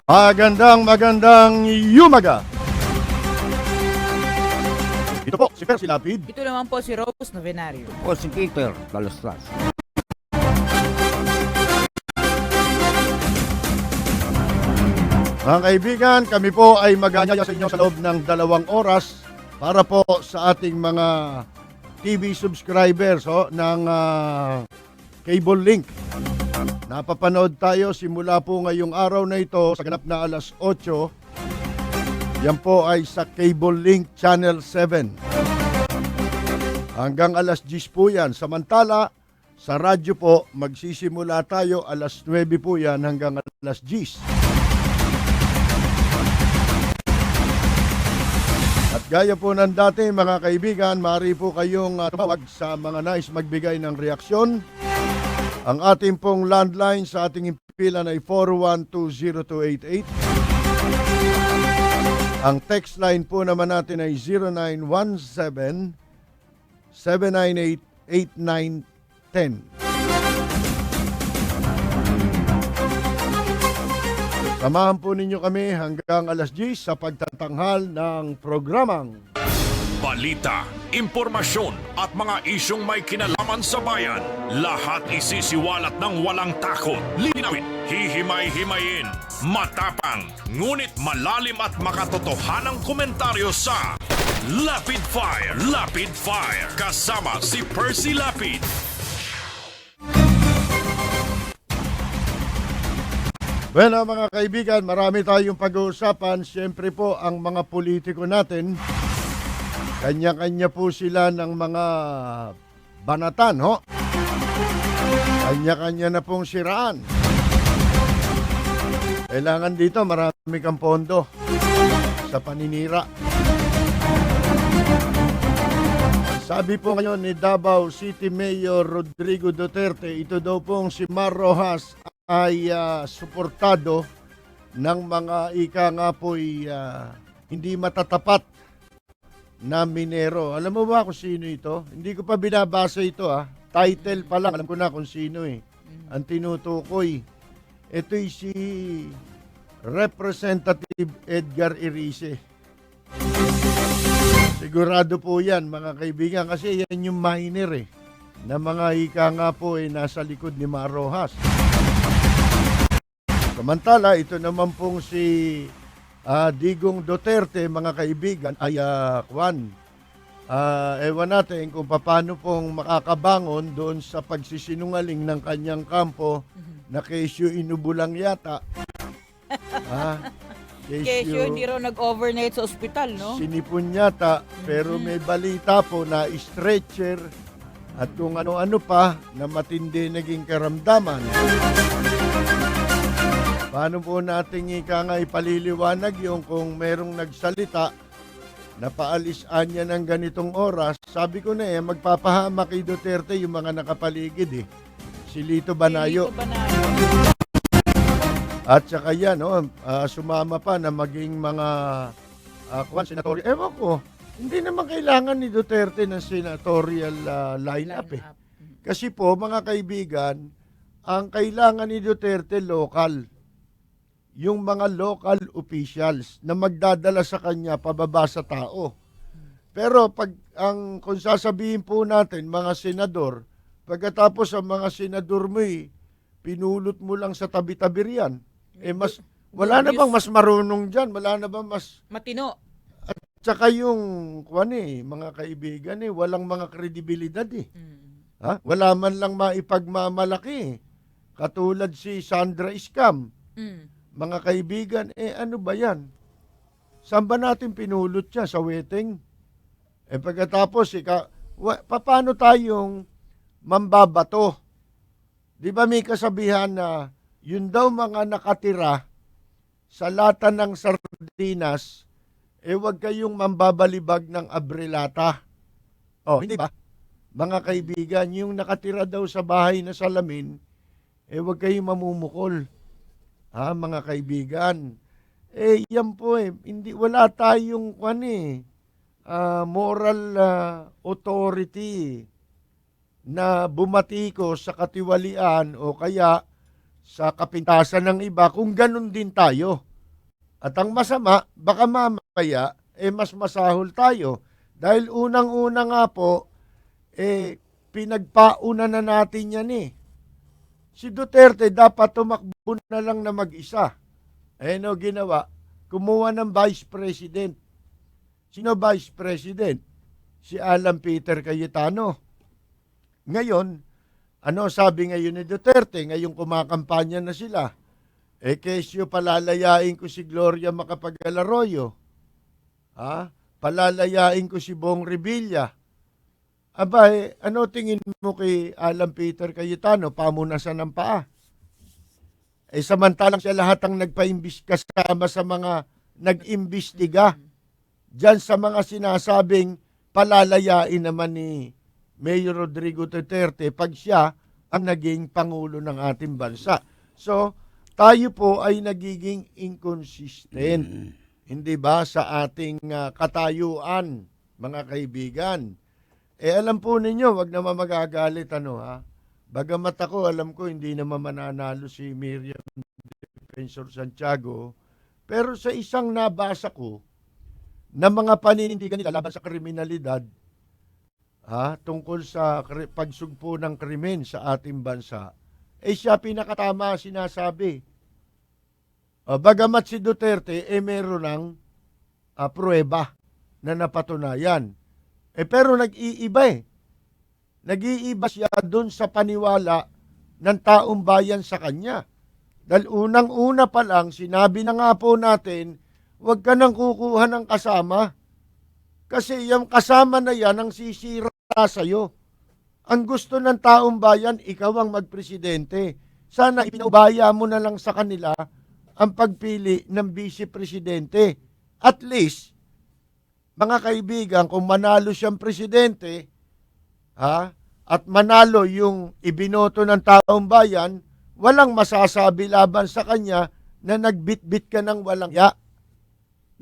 Magandang yumaga. Ito po si Percy Lapid. Ito naman po si Rose Novenario. O si Peter Balustras. Mga kaibigan, kami po ay mag-aanyaya sa inyo sa loob ng 2 oras para po sa ating mga TV subscribers ng cable link. Napapanood tayo simula po ngayong araw na ito sa ganap na alas 8. Yan po ay sa Cable Link Channel 7. Hanggang alas 10 po yan. Samantala, sa radyo po, magsisimula tayo alas 9 po yan hanggang alas 10. At gaya po ng dati mga kaibigan, maaari po kayong tumawag sa mga nais magbigay ng reaksyon. Ang ating pong landline sa ating impilan ay 4120288. Ang text line po naman natin ay 0917-798-8910. Samahan po ninyo kami hanggang alas 10 sa pagtatanghal ng programang Balita, impormasyon at mga isyong may kinalaman sa bayan. Lahat isisiwalat ng walang takot. Linawin, hihimay-himayin, matapang, ngunit malalim at makatotohanang komentaryo sa Lapid Fire. Lapid Fire. Kasama si Percy Lapid. Well, mga kaibigan, marami tayong pag-uusapan. Siyempre po, ang mga politiko natin, kanya-kanya po sila ng mga banatan, ho? Kanya-kanya na pong siraan. Kailangan dito, marami kang pondo sa paninira. Sabi po ngayon ni Davao City Mayor Rodrigo Duterte, ito daw pong si Mar Rojas ay suportado ng mga ika nga po'y hindi matatapat na minero. Alam mo ba kung sino ito? Hindi ko pa binabasa ito Title pa lang, alam ko na kung sino ang tinutukoy. Ito'y si Representative Edgar Erice. Sigurado po yan mga kaibigan kasi yan yung miner na mga ika nga po ay nasa likod ni Mar Rojas. Samantala, ito naman pong si Digong Duterte, mga kaibigan, ay ewan natin kung paano pong makakabangon doon sa pagsisinungaling ng kanyang kampo na kesyo inubulang yata. Kesyo hindi raw nag-overnight sa ospital, no? Sinipon yata, pero may balita po na stretcher at kung ano-ano pa na matindi naging karamdaman. Paano po natin ipaliliwanag yung kung merong nagsalita na paalisan niya ng ganitong oras? Sabi ko na magpapahamak kay Duterte yung mga nakapaligid Si Lito Banayo. At saka yan, sumama pa na maging mga senatorial. Ewan ko, hindi naman kailangan ni Duterte ng senatorial lineup Kasi po, mga kaibigan, ang kailangan ni Duterte local. Yung mga local officials na magdadala sa kanya pababa sa tao. Pero kung sasabihin po natin, mga senador, pagkatapos ang mga senador mo pinulot mo lang sa tabi-tabi riyan. Wala na bang mas marunong dyan? Wala na bang mas matino? At saka yung mga kaibigan walang mga kredibilidad Wala man lang maipagmamalaki. Katulad si Sandra Iskam. Mga kaibigan, ano ba yan? Saan ba natin pinulot siya? Sa wedding? Pagkatapos, paano tayong mambabato? Di ba may kasabihan na yun daw mga nakatira sa lata ng sardinas, wag kayong mambabalibag ng abrilata. Hindi ba? Mga kaibigan, yung nakatira daw sa bahay na salamin, wag kayong mamumukol. Mga kaibigan, yan po hindi, wala tayong moral authority na bumatiko sa katiwalian o kaya sa kapintasan ng iba kung ganun din tayo. At ang masama, baka mamaya, mas masahol tayo. Dahil unang-una nga po, pinagpauna na natin yan eh. Si Duterte dapat tumakbo na lang na mag-isa. No, ginawa? Kumuha ng Vice President. Sino Vice President? Si Alan Peter Cayetano. Ngayon, ano sabi ngayon ni Duterte? Ngayon kumakampanya na sila. Kesyo palalayain ko si Gloria Macapagal-Arroyo. Palalayain ko si Bong Revilla. Aba, ano tingin mo kay Alan Peter Cayetano? Pamunasan ng paa. Samantalang siya lahat ang kasama sa mga nag-imbestiga diyan sa mga sinasabing palalayain naman ni Mayor Rodrigo Duterte pag siya ang naging pangulo ng ating bansa. So, tayo po ay nagiging inconsistent. Hindi ba sa ating katayuan, mga kaibigan? Alam po ninyo, wag naman magagalit Bagamat ako, alam ko hindi naman mananalo si Miriam Defensor Santiago, pero sa isang nabasa ko na mga paninindigan nila laban sa kriminalidad, tungkol sa pagsugpo ng krimen sa ating bansa, siya pinakatama sinasabi. Bagamat si Duterte, meron ng pruweba na napatunayan. Pero nag-iiba Nag-iiba siya dun sa paniwala ng taong bayan sa kanya. Dahil unang-una pa lang, sinabi na nga po natin, huwag ka nang kukuha ng kasama. Kasi yung kasama na yan ang sisira sa'yo. Ang gusto ng taong bayan, ikaw ang magpresidente. Sana ipinubaya mo na lang sa kanila ang pagpili ng vice-presidente. At least, mga kaibigan, kung manalo siyang presidente, at manalo yung ibinoto ng taong bayan, walang masasabi laban sa kanya na nagbitbit ka ng walang ya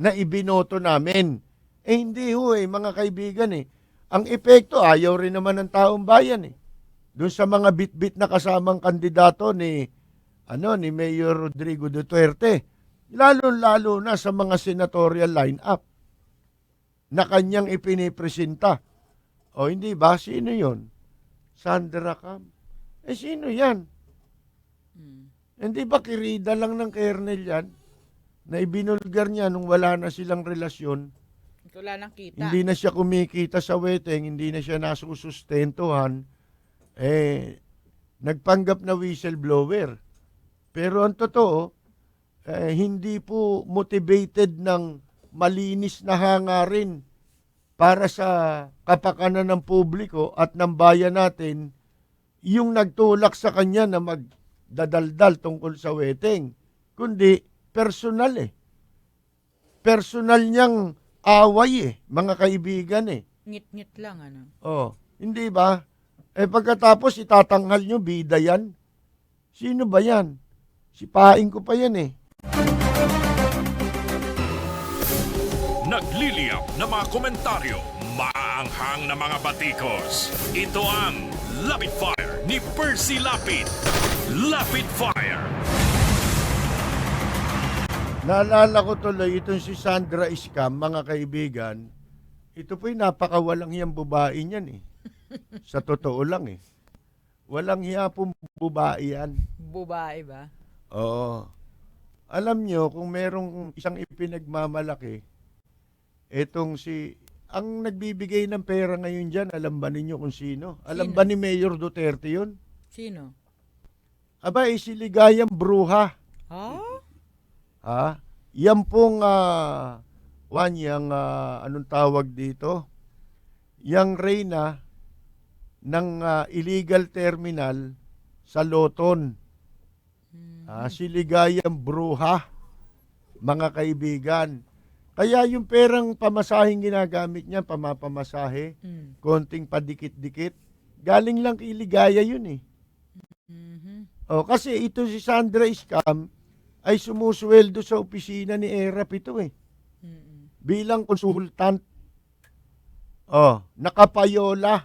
na ibinoto namin. Hindi mga kaibigan Ang epekto, ayaw rin naman ng taong bayan Doon sa mga bitbit na kasamang kandidato ni Mayor Rodrigo Duterte, lalo-lalo na sa mga senatorial lineup na kanyang ipinipresenta. Hindi ba? Sino yon? Sandra Cam. Sino yan? Hindi ba kirida lang ng kernel yan? Na ibinulgar niya nung wala na silang relasyon. Wala nang kita. Hindi na siya kumikita sa wedding, hindi na siya nasusustentuhan. Nagpanggap na whistleblower. Pero ang totoo, hindi po motivated ng malinis na hangarin para sa kapakanan ng publiko at ng bayan natin, yung nagtulak sa kanya na magdadaldal tungkol sa wedding, kundi personal Personal niyang away mga kaibigan Ngit-ngit lang hindi ba? Pagkatapos itatanghal nyo, bida yan. Sino ba yan? Sipain ko pa yan Nagliliyap na mga komentaryo, maanghang na mga batikos. Ito ang Lapid Fire ni Percy Lapid. Lapid Fire. Naalala ko tuloy itong si Sandra Iskam, mga kaibigan. Ito po'y napakawalang hiyang babae niyan Sa totoo lang Walang hiya pong babae yan. Babae ba? Oo. Alam nyo, kung merong isang ipinagmamalaki, ang nagbibigay ng pera ngayon dyan, alam ba ninyo kung sino? Alam ba ni Mayor Duterte yun? Sino? Aba, si Ligayang Bruha. Yan pong, anong tawag dito? Yang reyna ng illegal terminal sa Loton. Si Ligayang Bruha, mga kaibigan. Kaya yung perang pamasaheng ginagamit niya, pamapamasahe, konting padikit-dikit, galing lang kay Ligaya yun kasi ito si Sandra Iskam ay sumusweldo sa opisina ni ERAP ito bilang konsultant. Nakapayola.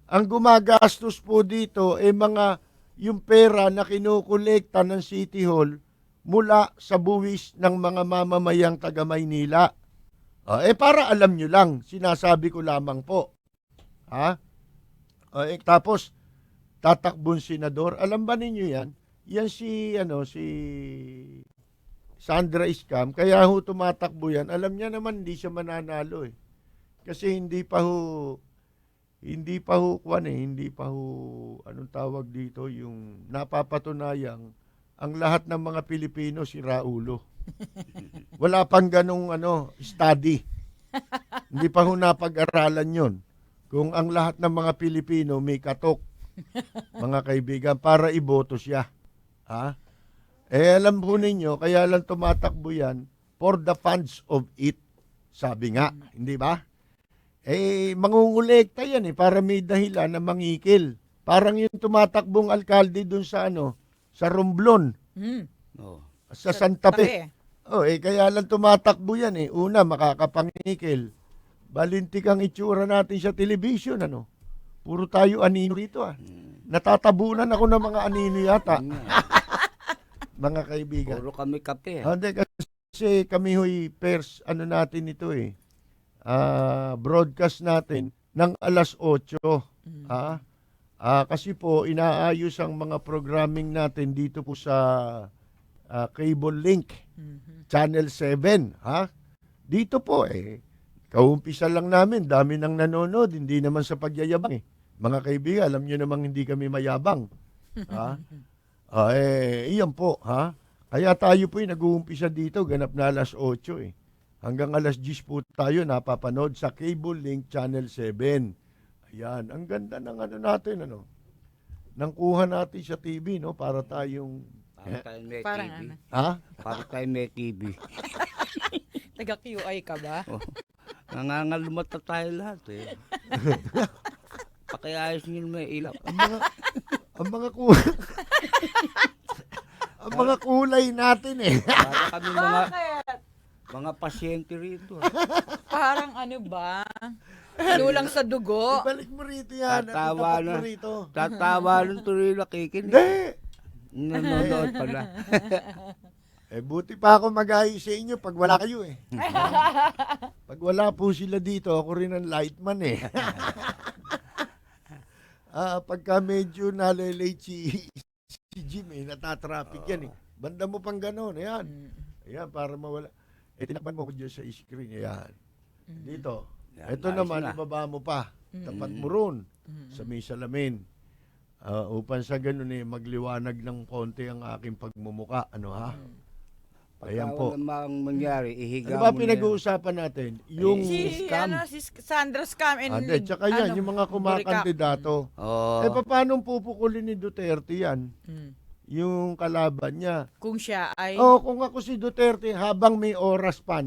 Ang gumagastos po dito mga yung pera na kinukolekta ng City Hall, mula sa buwis ng mga mamamayang taga Maynila. Para alam nyo lang, sinasabi ko lamang po. Ha? Tapos, tatakbong senador. Alam ba ninyo yan? Yan si Sandra Iskam. Kaya ho tumatakbo yan. Alam niya naman hindi siya mananalo eh. Kasi hindi pa ho, anong tawag dito, yung napapatunayang ang lahat ng mga Pilipino si Raulo. Wala pang ganong study. Hindi pa ho napag-aralan yon. Kung ang lahat ng mga Pilipino may katok, mga kaibigan, para iboto siya. Ha? Alam po ninyo, kaya lang tumatakbo yan for the funds of it. Sabi nga, hindi ba? Mangungulekta yan para may dahilan na mangikil. Parang yung tumatakbong alkalde dun sa sa Romblon, Oh. sa Santa Fe. Kaya lang tumatakbo yan Una, makakapangikil. Balintik ang itsura natin sa television, Puro tayo anino rito, Natatabunan ako ng mga anino yata. Mga kaibigan. Puro kami kape. Hindi, kasi kami ho'y pairs, natin ito broadcast natin ng alas 8. Kasi po, inaayos ang mga programming natin dito po sa Cable Link, Channel 7. Dito po, kaumpisa lang namin, dami nang nanonood, hindi naman sa pagyayabang. Mga kaibigan, alam nyo namang hindi kami mayabang. Iyan po. Kaya tayo po nag-uumpisa dito, ganap na alas 8. Hanggang alas 10 po tayo napapanood sa Cable Link Channel 7. Ayan, ang ganda ng natin, nang kuha natin sa TV, para tayong... Para tayo may Parang TV. Parang Para tayo may TV. Taga-QI ka ba? Nangangalumat na tayo lahat Pakiayos nyo may ilaw. Ang mga kulay... ang mga kulay natin Para kami Bakit? mga pasyente rito. Parang ba? Lulang sa dugo. Ibalik mo rito yan. Tatawa Tapat mo na. rito. Tatawa ng tuloy nakikinig. Hindi. Nanonood pala. Buti pa ako mag-ayos sa inyo pag wala kayo Pag wala po sila dito, ako rin ang lightman Pagka medyo nalilate si Jim natatraffic yan Banda mo pang gano'n, ayan. Ayan, para mawala. Tinakpan mo ko dyan sa screen, ayan. Dito. Yan, Ito ayos naman, na. ibaba mo pa. Tapat mo ron sa may salamin. Upang sa ganun magliwanag ng konti ang aking pagmumuka. Ayan Pagka po. namang mangyari, ihiga Ano ba mo na yan. pinag-uusapan natin? Yung Si Scam. Sandra Scam and tsaka yan, yung mga kumakandidato. Oo. Paano pupukulin ni Duterte yan? Yung kalaban niya. Kung siya ay Kung ako si Duterte, habang may oras pa,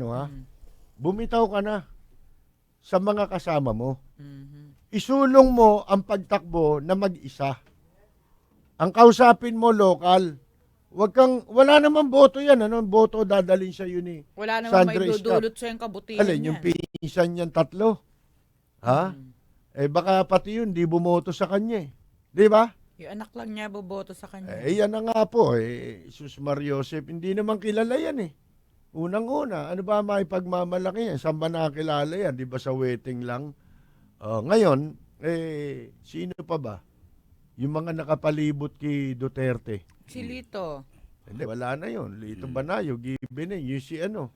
bumitaw ka na sa mga kasama mo. Isulong mo ang pagtakbo na mag-isa. Ang kausapin mo, lokal. Wala naman boto yan. Boto dadalhin sa yun wala namang Sandra may Iskap. dudulot sa yung kabutihan Alin, yung pinsan niyan 3. Baka pati yun, di bumoto sa kanya Di ba? Yung anak lang niya boboto sa kanya. Yan na nga po. Sus Mariosep, hindi naman kilala yan Unang-una, ano ba maipagmamalaki yan? Saan ba nakakilala yan? Di ba sa wedding lang? Ngayon, sino pa ba? Yung mga nakapalibot kay Duterte. Si Lito. Hindi, wala na yun. Lito Banayo, given yung si yung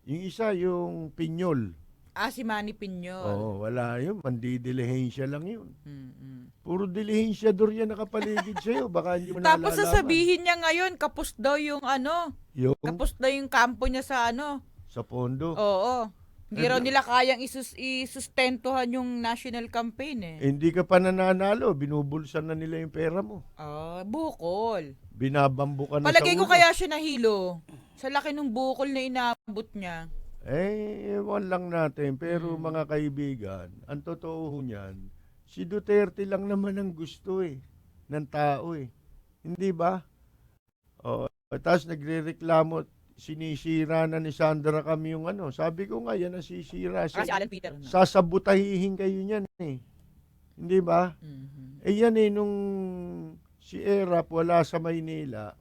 isa, yung Pinyol. Si Manny Piñol. Wala yun. Mandidilihensya lang yun. Mm-mm. Puro dilihensyador yan nakapaligid sa'yo. Baka hindi mo Tapos nalalaman. sasabihin niya ngayon, kapos daw yung Yung kapos daw yung kampo niya sa sa pondo. Oo. Hindi raw nila kayang isustentuhan yung national campaign Hindi ka pa nananalo. Binubulsan na nila yung pera mo. Bukol. Binabambu ka na Palagay sa ko ulo. kaya siya nahilo. Sa laki ng bukol na inabot niya. Ewan lang natin. Pero mga kaibigan, ang totoo ho niyan, si Duterte lang naman ang gusto ng tao Hindi ba? Tapos nagrereklamo, sinisira na ni Sandra kami yung Sabi ko nga, yan ang sisira. Kasi Alan Peter. Sasabutahihin kayo niyan Hindi ba? Mhm. Yan nung si Erap wala sa Maynila,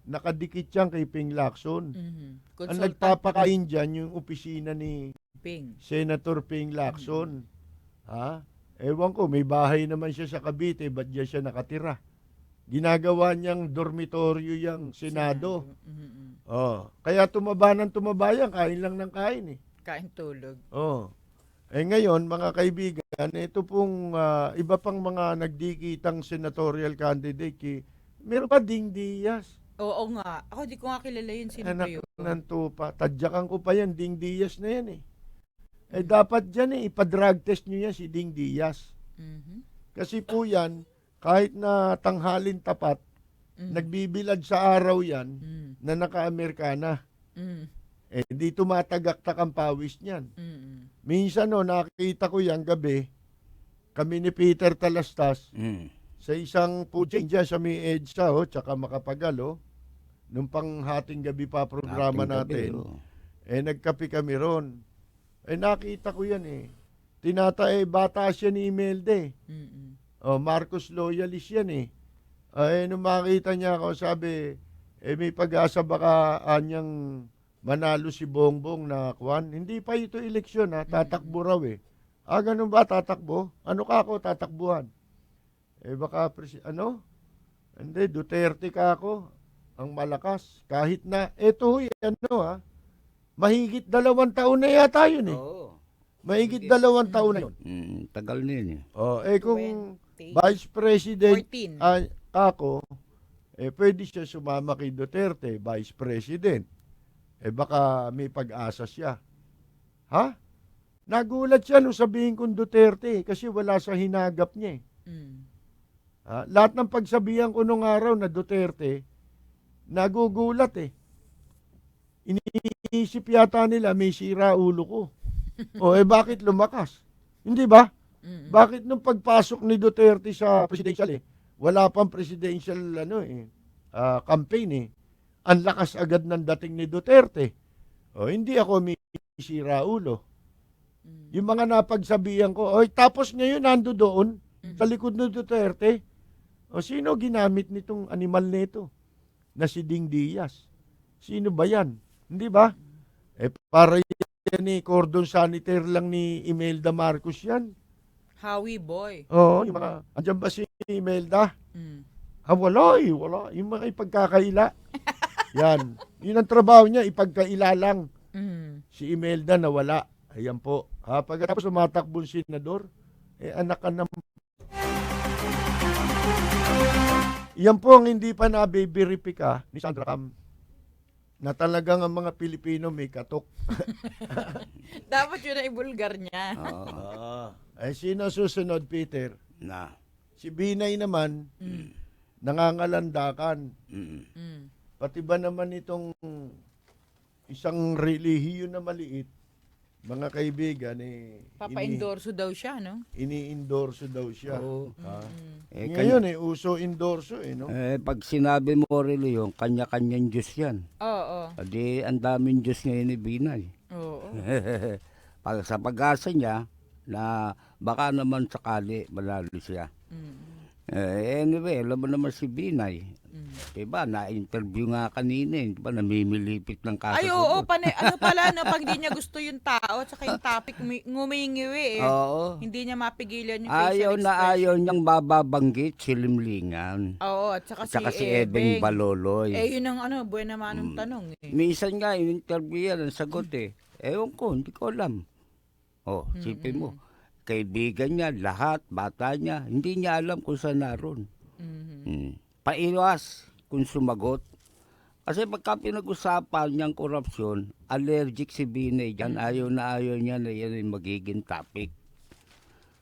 nakadikit yan kay Ping Lacson. Ang Consultant nagpapakain dyan yung opisina ni Ping. Senator Ping Lacson. Ha? Ewan ko, may bahay naman siya sa Cavite, ba't diyan siya nakatira? Ginagawa niyang dormitoryo yung Senado. Oh, kaya tumaba yan, kain lang ng kain eh. Kain tulog. Oh. Ngayon, mga kaibigan, ito pong iba pang mga nagdikitang senatorial candidate. Meron pa Ding Diaz. Oo nga. Ako di ko nga kilala yun. Sino ba Anak yun? ng tupa. Tadyakan ko pa yan, Ding Diaz na yan eh. Dapat dyan ipadrag test nyo yan si Ding Diaz. Kasi po yan, kahit na tanghalin tapat, nagbibilad sa araw yan na naka-Amerikana. Di tumatagaktak ang pawis niyan. Minsan nakita ko yan gabi, kami ni Peter Talastas, sa isang puting dyan sa may EDSA, tsaka Makapagal, nung panghating gabi pa programa natin, nagkape kami ron. Nakita ko yan bata siya ni Imelda Marcos loyalist yan nung makita niya ako, sabi, may pag-asa baka anyang manalo si Bongbong na kwan. Hindi pa ito eleksyon tatakbo raw ganun ba tatakbo? Ano ka ako tatakbuhan? Baka hindi, Duterte ka ako ang malakas. Kahit na, mahigit 2 taon na yata yun Oo. Mahigit 2 taon na yun. Tagal na yun Kung 20. Vice President 14. ako, pwede siya sumama kay Duterte, Vice President. Baka may pag-asa siya. Ha? Nagulat siya nung sabihin kong Duterte kasi wala sa hinagap niya lahat ng pagsabihan ko nung araw na Duterte, nagugulat Iniisip yata nila may sira ulo ko. Bakit lumakas? Hindi ba? Bakit nung pagpasok ni Duterte sa presidential wala pang presidential campaign ang lakas agad ng dating ni Duterte. Hindi ako may sira ulo. Yung mga napagsabihan ko, tapos ngayon nando doon sa likod ni Duterte. Sino ginamit nitong animal nito na si Ding Diaz? Sino ba yan? Hindi ba? Para yan cordon sanitaire lang ni Imelda Marcos yan. Howie boy. Oo, yung mga, andyan ba si Imelda? Wala wala. Yung mga ipagkakaila. Yan. Yun ang trabaho niya, ipagkaila lang. Si Imelda na wala. Ayan po. Pagkatapos tumatakbong senador, anak ka ng... Yan po ang hindi pa nabiberipika ni Sandra Cam na talagang ang mga Pilipino may katok. Dapat yun na ibulgar niya. Sino susunod, Peter? Na. Si Binay naman, nangangalandakan. Pati ba naman itong isang relihiyon na maliit, mga kaibigan, Papa-endorso daw siya, no? ini-endorso daw siya. Oo. Ngayon, uso endorso, no? Pag sinabi mo, reliyon, kanya-kanyang Diyos yan. Oo. Di ang daming Diyos ngayon ni Binay. Oo. Pag sa pag-asa niya, na baka naman sakali manalo siya. Anyway, alam mo naman si Binay. Diba, na-interview nga kanina, diba, namimilipit ng kasasagot. Ay, oo, ano pala, no, pag di niya gusto yung tao, at saka yung topic, ngumingiwi Oo. Hindi niya mapigilan yung facial Ayaw niyang bababanggit si Limlingan. Oo, at saka Si Ebeng Baloloy. yun ang buena manong tanong Minsan nga, in-interview yan, ang sagot ewan ko, hindi ko alam. Sipin mo, kaibigan niya, lahat, bata niya, hindi niya alam kung saan naroon. Paiwas kung sumagot. Kasi pagka pinag-usapan niyang korupsyon, allergic si Binay dyan, ayaw niya na yan ay magiging topic.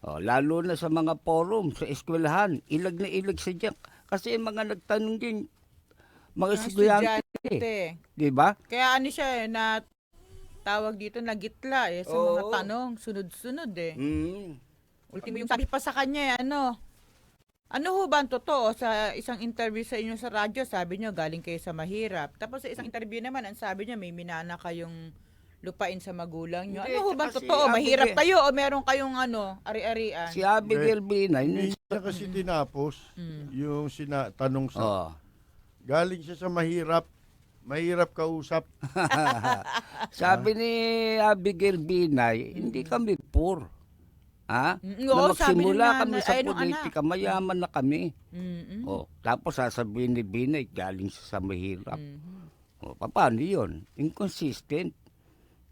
Lalo na sa mga forum, sa eskwelahan, ilag na ilag siya dyan. Kasi yung mga nagtanong din, mga estudyante. Diba? Kaya siya na tawag dito na gitla sa mga tanong, sunod-sunod Ultimo yung sabi pa sa kanya ano ho ba ang totoo sa isang interview sa inyo sa radyo, sabi nyo galing kayo sa mahirap. Tapos sa isang interview naman, ang sabi nyo may minana kayong lupain sa magulang nyo. Ano ho ba ang kasi totoo? Mahirap Abigail- kayo o meron kayong ari-arian? Si Abigail Binay, Hindi niya kasi tinapos yung tanong sa... Galing siya sa mahirap. Mahirap kausap. Sabi ni Abigail Binay, hindi kami poor. Ha? Oo, Na sabi magsimula nung kami nanay- sa ay, nung politika, mayaman na kami. Mm-mm. Oh, tapos sasabihin ni Binay, galing siya sa mahirap. Mhm. Oh, paano yun? Inconsistent.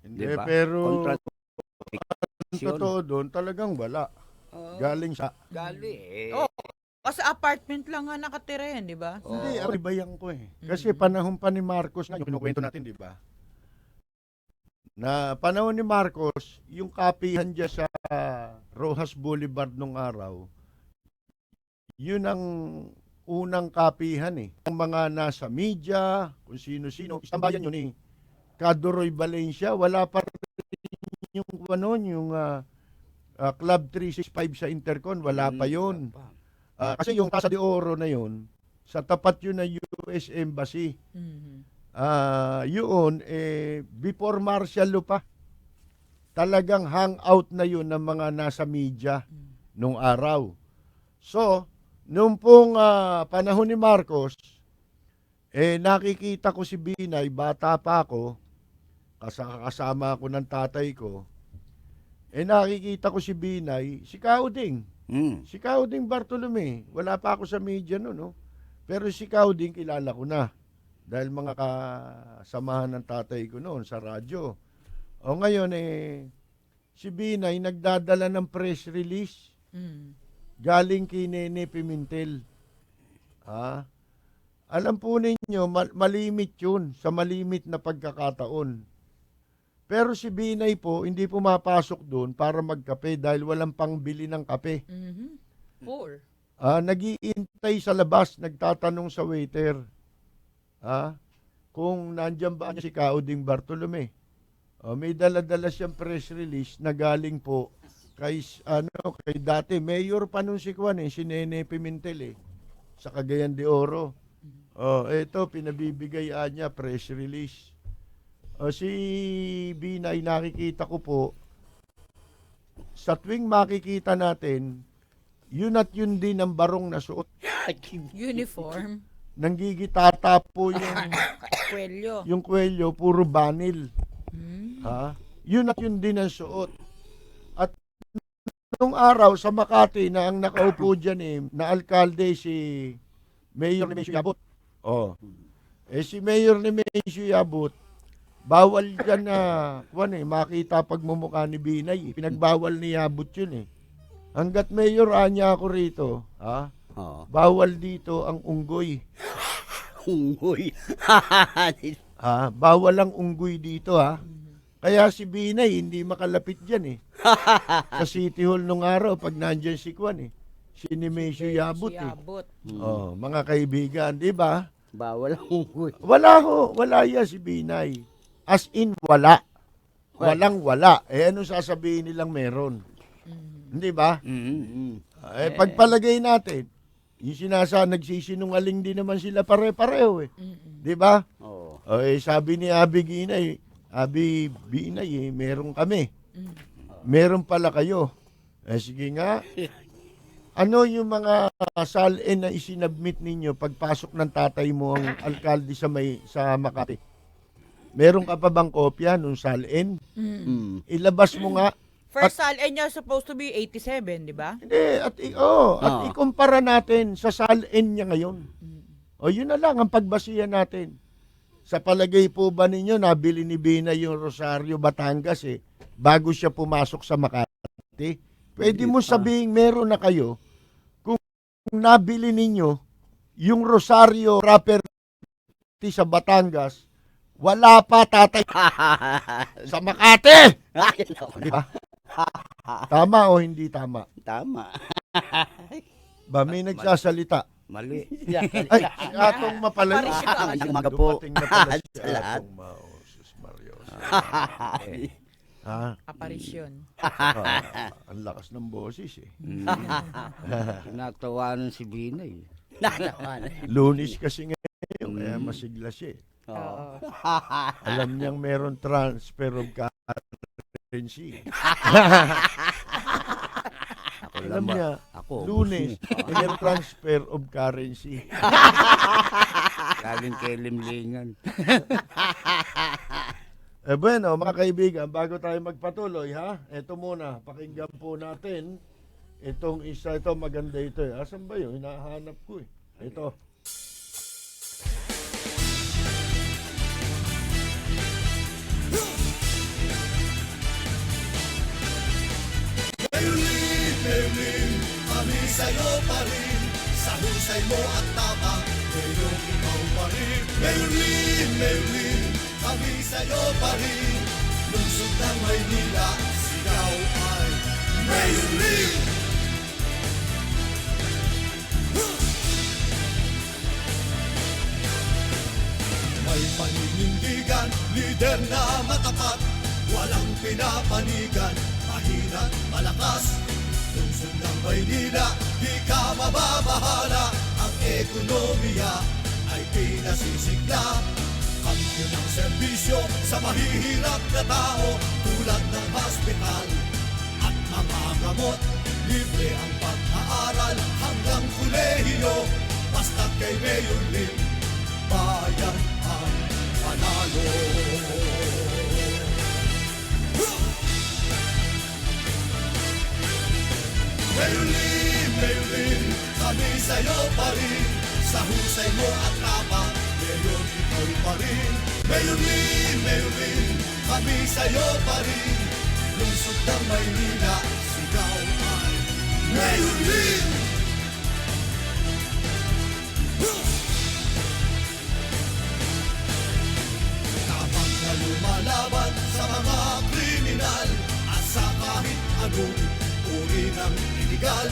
Hindi, Diba? pero ang Contradiction. totoo doon, talagang wala. Galing sa... Gali eh. Oo. Kasi apartment lang nga nakatira yan, di ba? Hindi, aribayan ko eh. Kasi panahon pa ni Marcos, nga, yung kinukwento natin, di ba? Na panahon ni Marcos, yung kapihan dyan sa Rojas Boulevard nung araw, yun ang unang kapihan eh. Ang mga nasa media, kung sino-sino, isang bayan yun eh. Cadoroy Valencia, wala pa rin yung ano, yung Club 365 sa Intercon, wala pa yun. Kasi yung Casa de Oro na yun, sa tapat yun ng US Embassy. Mhm. Yun, before martial law pa, talagang hangout na yun ng mga nasa media nung araw. So, nung pong panahon ni Marcos, nakikita ko si Binay, bata pa ako, kasama ako ng tatay ko, nakikita ko si Binay, si Kauding. Si Kauding Bartolome, wala pa ako sa media noon, no? Pero si Kauding kilala ko na. Dahil mga kasamahan ng tatay ko noon sa radyo. O ngayon si Binay nagdadala ng press release Mm. galing kay Nene Pimentel. Alam po ninyo, malimit yun sa malimit na pagkakataon. Pero si Binay po, hindi pumapasok doon para magkape dahil walang pangbili ng kape. Mhm. Poor. Nag-iintay sa labas, nagtatanong sa waiter. Kung nandiyan ba si Kauding Bartolome. May dala-dala siyang press release na galing po kay dati mayor pa nung si Juan si Nene Pimentel sa Cagayan de Oro. Ito pinabibigay niya press release. Si Binay nakikita ko po sa tuwing makikita natin yun at yun din ang barong na suot. Uniform. Nanggigitata po yung Kwelyo. yung kwelyo, puro banil. Mm. Yun at yun din ang suot. At nung araw sa Makati na ang nakaupo dyan na alkalde si Mayor Nemesio Yabut. Si Mayor Nemesio Yabut, bawal dyan na makita pagmumukha ni Binay. Pinagbawal ni Yabut yun Hanggat Mayor anya ako rito, bawal dito ang unggoy. Unggoy. Bawal ang unggoy dito Kaya si Binay hindi makalapit diyan Sa City Hall nung araw pag nandiyan si Kwan si Nemesio Yabut Si Yabut. mga kaibigan, di ba? Bawal ang unggoy. Wala yan si Binay. As in wala. Walang wala. Ano sasabihin nilang meron? Hindi ba? Pagpalagay natin, yung nagsisinungaling din naman sila pare-pareho Di ba? Oo. Sabi ni Abi Binay, meron kami. Meron pala kayo. Sige nga. Ano yung mga salin na isinabmit ninyo pagpasok ng tatay mo ang alkalde sa Makati? Meron ka pa bang kopya nung salin? Ilabas mo nga. First salin niya supposed to be 87, di ba? Hindi, at ikumpara natin sa salin niya ngayon. Yun na lang ang pagbasihan natin. Sa palagay po ba ninyo, nabili ni Binay yung Rosario, Batangas bago siya pumasok sa Makati? Pwede mo sabihin meron na kayo kung nabili ninyo yung Rosario property sa Batangas, wala pa tatay sa Makati! Di ba? Tama o hindi tama? Tama. Ba, may nagsasalita. Mali. Ay, si Atong Mapalala. Parisyo. Umaga po. Dumating na pala si Sa lahat. Atong Sus Mario. Aparisyon. Ang lakas ng boses Natawanan si Binay. Lunis kasi ngayon, kaya masigla siya Oo. Alam niyang meron transfer of currency. Alam niya, Ako. Lunes, may transfer of currency. Galing kay Limlingan. Bueno, mga kaibigan, bago tayo magpatuloy, ha? Ito muna, pakinggan po natin itong isa. Ito, maganda ito. Asan ba yun? Hinahanap ko eh. Ito. Maylin, kami sa'yo pa rin. Sa husay mo at tapang, ngayong ikaw pa rin. Maylin, kami sa'yo pa rin. Lungsod ng Maynila, sigaw ay Maylin. May paninindigan, lider na matapat. Walang pinapanigan, mahina't malakas. Lungsod ng Maynila, di ka mababahala. Ang ekonomiya ay pinasisigla. Kampiyon ng serbisyo sa mahihirap na tao, tulad ng hospital at mga gamot. Libre ang pag-aaral hanggang kolehiyo. Basta kay Mayor Lim, bayan ang panalo. Maylin, kami sa'yo pa rin. Sa husay mo at tapang, ngayon ikaw pa rin. Maylin, kami sa'yo pa rin. Lungsod ng Maynila, sigaw ay Maylin. Tapang na lumalaban sa mga kriminal at sa kahit anong uri ng iligal.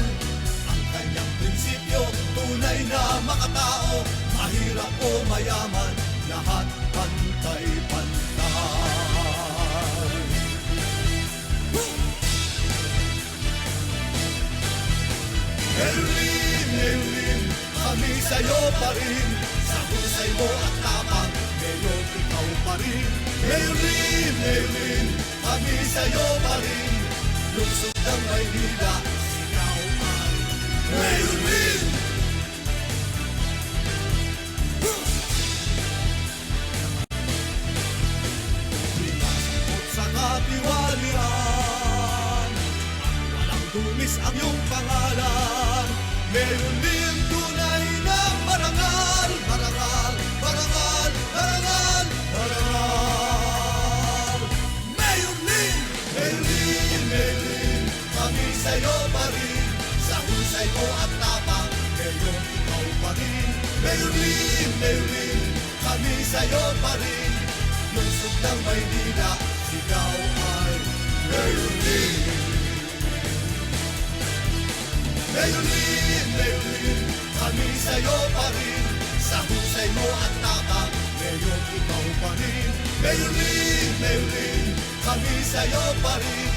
Ang kanyang prinsipyo, tunay na makatao. Mahirap o mayaman, lahat pantay-pantay. Maylin, kami sa'yo pa rin. Sa husay mo at tapang, ngayon ikaw pa rin. Maylin, kami sa'yo pa rin. Lungsod ng Maynila, sigaw ay Maylin. Pinasakot sa katiwalian, walang tumis ang iyong pangalan. Maylin, tunay na marangal, marangal, marangal, marangal, marangal. Maylin, kami sa'yo pa rin. Sa husay mo at tapang, ngayon ikaw pa rin. Maylin, kami sa'yo pa rin. Lungsod ng Maynila, sigaw ay Maylin. Maylin, kami sa'yo pa rin. Sa husay mo at tapang, ngayon ikaw pa rin. Maylin, kami sa'yo pa rin.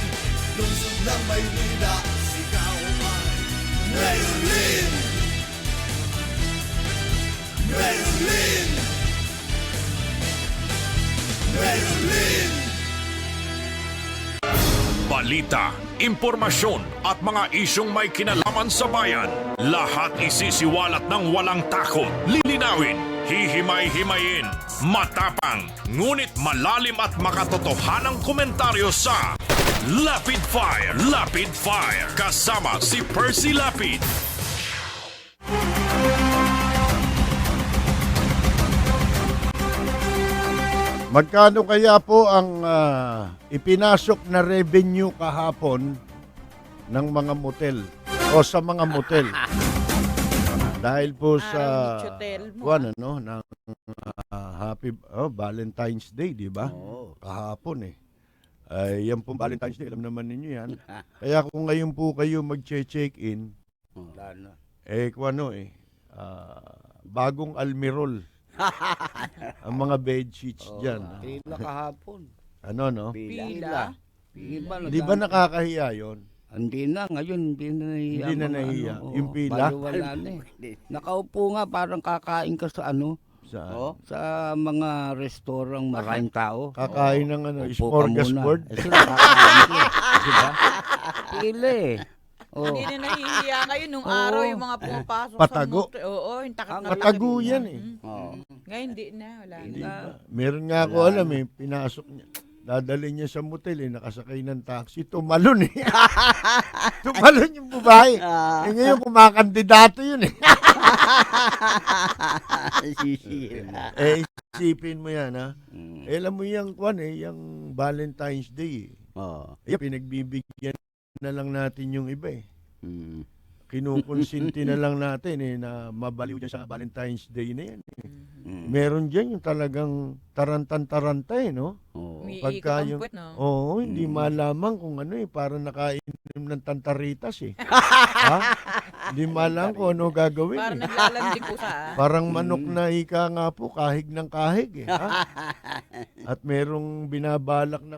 Lungsod ng Maynila, sigaw ay Maylin. Maylin. Balita, impormasyon at mga isyong may kinalaman sa bayan. Lahat isisiwalat ng walang takot, lilinawin, hihimay-himayin, matapang, ngunit malalim at makatotohanang komentaryo sa Lapid Fire, kasama si Percy Lapid. Magkano kaya po ang ipinasok na revenue kahapon ng mga motel o sa mga motel? Dahil po sa Hotel mo. ano ng happy Valentine's Day, di ba? Oo. Kahapon eh. Ay, yan po Valentine's Day, alam naman ninyo yan. Kaya kung ngayon po kayo mag-check-in, Wala na. bagong almirol ang mga bed sheets dyan. Pila kahapon. Ano, no? Pila. Di ba nakakahiya yun? Hindi na, ngayon hindi na nahiya. Hindi na mga nahiya. oo. Yung pila? Wala na eh. Nakaupo nga parang kakain ka sa Saan? sa mga restaurant maraming tao. Kakain ng Upo ka muna. smorgasbord? Sila kakain ko. Diba? Pila eh. Oh. Hindi na nahihiya ngayon nung araw yung mga pumapasok Patago. sa motel. Oo, yung takot na Patago takot. yan eh. Oh. Ngayon hindi na, wala Hindi na. na. Meron nga ako alam pinasok niya. Dadalhin niya sa motel nakasakay ng taxi, tumalon tumalon yung babae. Ngayon kumakandidato yun Sisira. Isipin mo yan alam mo yung yung Valentine's Day Oo. pinagbibigyan na lang natin yung iba Mm. kinukonsinti na lang natin na mabaliw dyan sa Valentine's Day na yan. Mm. Meron dyan yung talagang tarantan-taranta no? Oo. Umiikot Pagka ang yung- puwet, no? Oo, hindi malaman kung parang nakainom ng tantaritas ha? Hindi malaman kung ano gagawin Parang naglalandi po sa, Parang manok na ika nga po, kahig ng kahig ha? At merong binabalak na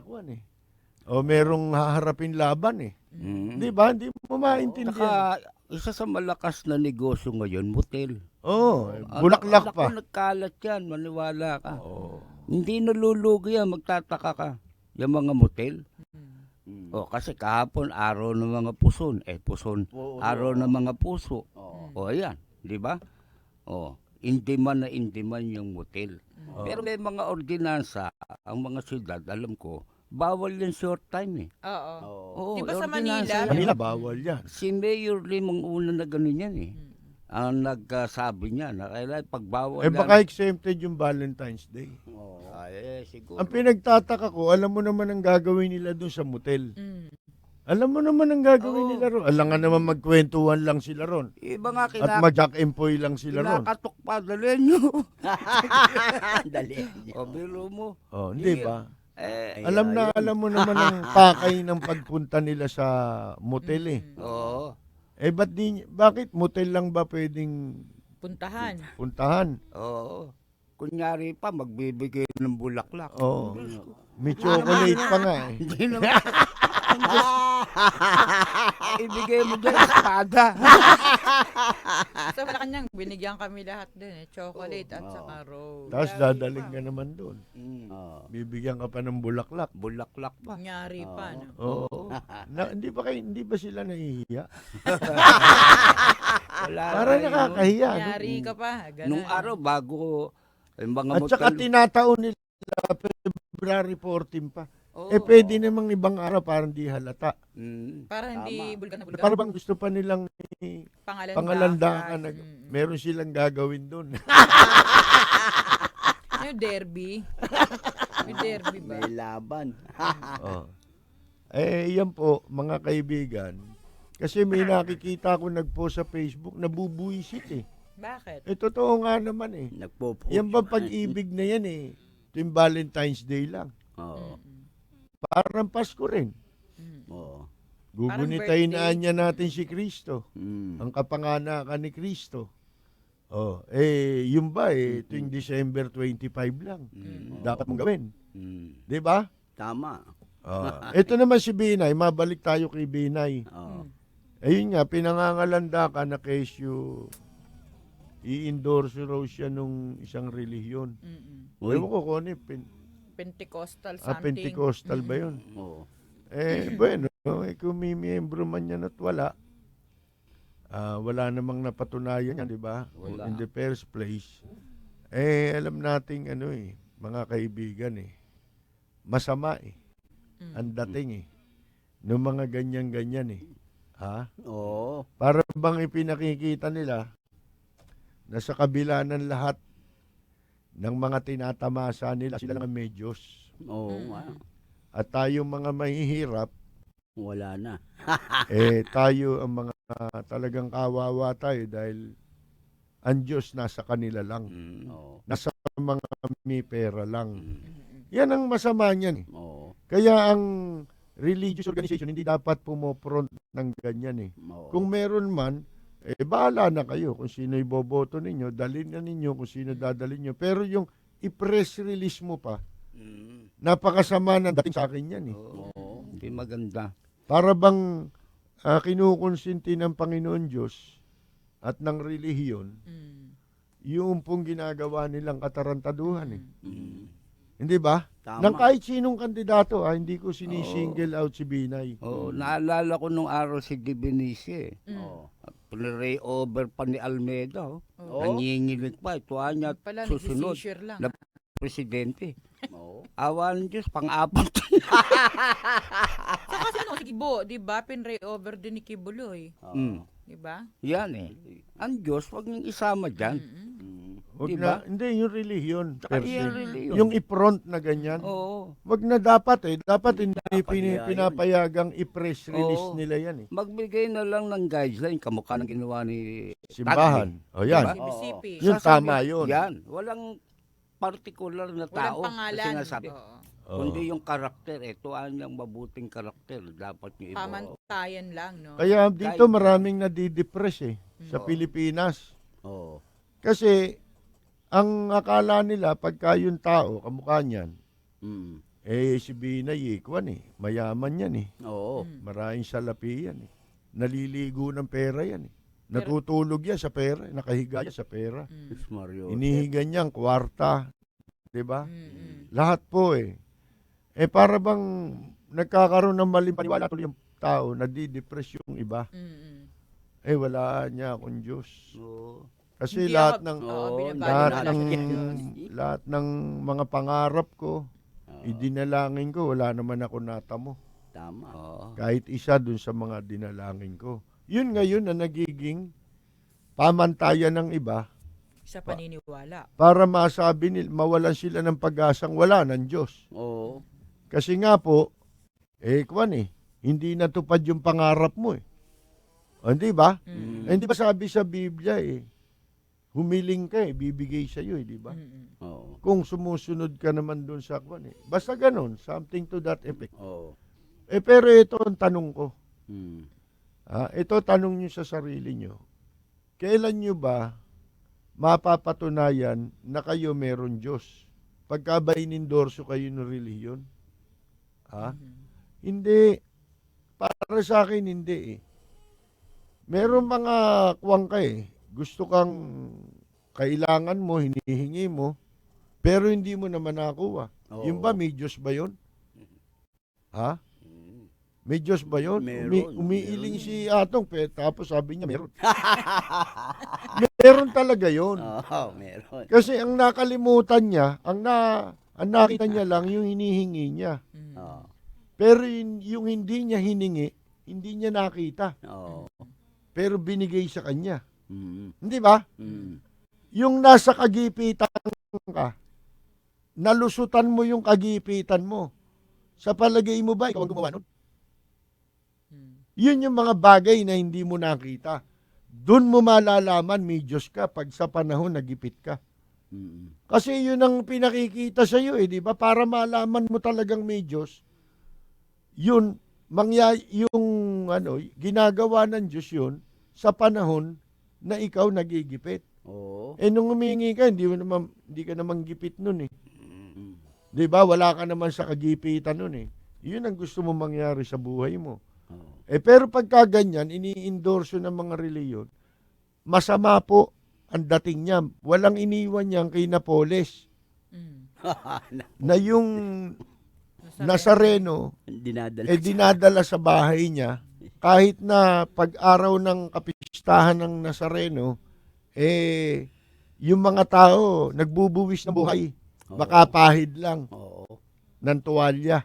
o merong haharapin laban Mm. Di ba? Hindi mo maintindihan. Saka, isa sa malakas na negosyo ngayon, motel. Oo, bulaklak pa. Ako nagkalat yan, maniwala ka. Oo. Hindi nalulugi yan, magtataka ka. Yung mga motel. Mm. Kasi kahapon, araw ng mga puson. Puson. Araw ng mga puso. Ayan, di ba? Indiman na indiman yung motel. Pero may mga ordinansa, ang mga syudad, alam ko, bawal yung short time oo. Oo, Di ba sa ordinansa Manila? yan. Manila, bawal yan. Si Mayor Lim ang una na ganun yan Ang nagsabi niya na kailangan pagbawal Baka exempted yung Valentine's Day. siguro. Ang pinagtataka ko, alam mo naman ang gagawin nila doon sa motel. Mm. Alam mo naman ang gagawin Oo. nila ron. Alam nga naman magkwentuhan lang sila ron. Iba nga At mag-jack employ lang sila ron. kinakatok pa, dalhin nyo. Dali. Biro mo. Hindi ba? Eh, Alam mo naman ang pakay ng pagpunta nila sa motel oo. Bakit motel lang ba pwedeng Puntahan. puntahan? Oo. Kunyari pa, magbibigay ng bulaklak. Oo. May chocolate pa nga Hindi naman. Ibigay mo dyan espada. Sa Malacanang, binigyan kami lahat din chocolate at saka rose. Tapos dadaling ka naman doon. Oo. Bibigyan ka pa ng bulaklak. Bulaklak pa. Nyari pa, no? Oo. Hindi ba sila nahihiya? Wala Para na yun. nakakahiya. No? Nyari ka pa, ganun. Nung araw, bago yung mga At saka motel- tinataon nila February 14 pa. Oo. Pwede namang ibang araw parang di halata. Para hindi Tama. bulgan na bulgan. Para bang gusto pa nilang pangalandakan na meron silang gagawin doon. Ano, derby? May derby ba? May laban. Oh. Yan po, mga kaibigan. Kasi may nakikita ko nag-post sa Facebook, nabubuisit Bakit? totoo nga naman Nagpo-post. Yan ba pag-ibig na yan Ito yung Valentine's Day lang. Oo. Parang Pasko rin. Oo. Gugunitain birthday. niya natin si Kristo. Mm. Ang kapanganakan ni Kristo. Yun ba ito yung December 25 lang. Dapat mong gawin. Mm. 'Di ba? Tama. Ito naman si Binay, mabalik tayo kay Binay. Oo. Ayun nga, pinangangalanda ka na kesyo i-endorse raw siya nung isang relihiyon. Uy. Ewan ko kung ano Pentecostal something. Pentecostal ba yun? Oo. Bueno, kung may miyembro man yan at wala, wala namang napatunayan yan, di ba? Wala. In the first place. Alam nating mga kaibigan masama ang dating ng mga ganyan-ganyan Ha? Oo. Para bang ipinakikita nila na sa kabila ng lahat ng mga tinatamasa nila, sila lang may Diyos. Oo nga. At tayo mga mahihirap, Wala na. tayo ang mga talagang kawawa tayo dahil ang Diyos nasa kanila lang. Oo. Nasa mga may pera lang. Yan ang masama niyan. Oo. Kaya ang religious organization hindi dapat pumofront ng ganyan Oo. Kung meron man, bahala na kayo kung sino iboboto ninyo, dalhin na ninyo kung sino dadalhin nyo. Pero yung i-press release mo pa, napakasama na dating sa akin yan Oo. Hindi maganda. Para bang kinukonsinti ng Panginoon Diyos at ng relihiyon, yung pong ginagawa nilang katarantaduhan Mm. Hindi ba? Tama. Nang kahit sinong kandidato, hindi ko sinisingle out si Binay. Oo, naalala ko nung araw si Dibinici Oo. Ray over pa ni Almeida. Oh. Oo. Nanginginig pa. Ito niya Pala, susunod. nagsisishare lang. Na- Presidente. Oo. Awa ng Diyos, pang-apat. Saka kasi ano, si Kibo, di ba? Pinray over din ni Kibuloy. Mm. Di ba? Yan eh. Ang Diyos, wag niyong isama dyan. Wag Diba? na, hindi, yung relihiyon. Saka per se. yung relihiyon. Yung i-front na ganyan. Oo. Wag na dapat eh. Dapat hindi Dapat yan. pinapayagang i-press release Oo. nila yan eh. Magbigay na lang ng guideline, kamukha ng ginawa ni Simbahan. O yan. Diba? CBCP. Yun, tama yun. Yan. Walang particular na Walang tao pangalan. na sinasabi. Oo. Oo. Kundi yung karakter, ito ang mabuting karakter. Dapat nyo ibo. Pamantayan lang, no? Kaya dito maraming nadidepress eh. Sa Pilipinas. Oo. Kasi, ang akala nila, pagka yung tao, kamukha niyan, Mm. si Binay mayaman yan eh. Oo. Maraming salapi yan eh. Naliligo ng pera yan eh. Natutulog yan sa pera, nakahiga yan sa pera. Diyos Mario. Inihiga niya ang kwarta, 'di ba? Mm-mm. Lahat po eh. Para bang nagkakaroon ng maling paniwala tuloy yung tao, nadidepress yung iba. Mm-mm. Wala niya akong Diyos. Oo. Kasi Hindi lahat ako- ng oo, binabali lahat na ng lang sa Diyos. lahat ng mga pangarap ko, Oo. idinalangin ko, wala naman ako natamo. Tama. Oo. Kahit isa dun sa mga dinalangin ko. Yun ngayon na nagiging pamantayan ng iba Sa paniniwala. para masabi nila, mawalan sila ng pag-asang wala ng Diyos. Oo. Kasi nga po, hindi natupad yung pangarap mo eh. O, hindi ba? Hindi ba sabi sa Biblia humiling ka bibigay sa iyo, di ba? Mm-mm. Oo. Kung sumusunod ka naman doon sa basta ganun, something to that effect. Oo. Pero ito ang tanong ko. Mm. Ito tanong niyo sa sarili niyo. Kailan niyo ba mapapatunayan na kayo meron Diyos? Pagka ba inendorso kayo ng relihiyon? Hindi. Para sa akin, hindi eh. Meron mga kuwang ka gusto kang kailangan mo, hinihingi mo, pero hindi mo naman nakuha. Oo. Yung ba, may Diyos ba yun? May Diyos ba yun? Meron, Umiiling meron. si Atong, tapos sabi niya meron. Meron talaga yun. Oo, meron. Kasi ang nakalimutan niya, ang nakita niya lang yung hinihingi niya. Oo. Pero yung hindi niya hiningi, hindi niya nakita. Oo. Pero binigay sa kanya. Mm. Hindi ba? Mm. Yung nasa kagipitan ka, nalusutan mo yung kagipitan mo. Sa palagay mo ba, ikaw ang gumawa nun? Yun yung mga bagay na hindi mo nakita. Doon mo malalaman may Diyos ka pag sa panahon nagipit ka. Mm. Kasi yun ang pinakikita sa iyo, di ba? Para malaman mo talagang may Diyos. Yun, ginagawa ng Diyos yun sa panahon na ikaw nagigipit. Oo. Nung humingi ka, hindi ka naman gipit nun eh. Mm. Di ba? Wala ka naman sa kagipitan nun eh. Yun ang gusto mo mangyari sa buhay mo. Oo. Pero pagka ganyan, ini-endorso ng mga reliyon, masama po ang dating niya. Walang iniwan niyan kay Napoles Mm. na yung Nazareno, Dinadala. dinadala sa bahay niya. Kahit na pag-araw ng kapistahan ng Nazareno, yung mga tao nagbubuwis ng buhay. Makapahid lang Oo. ng tuwalya.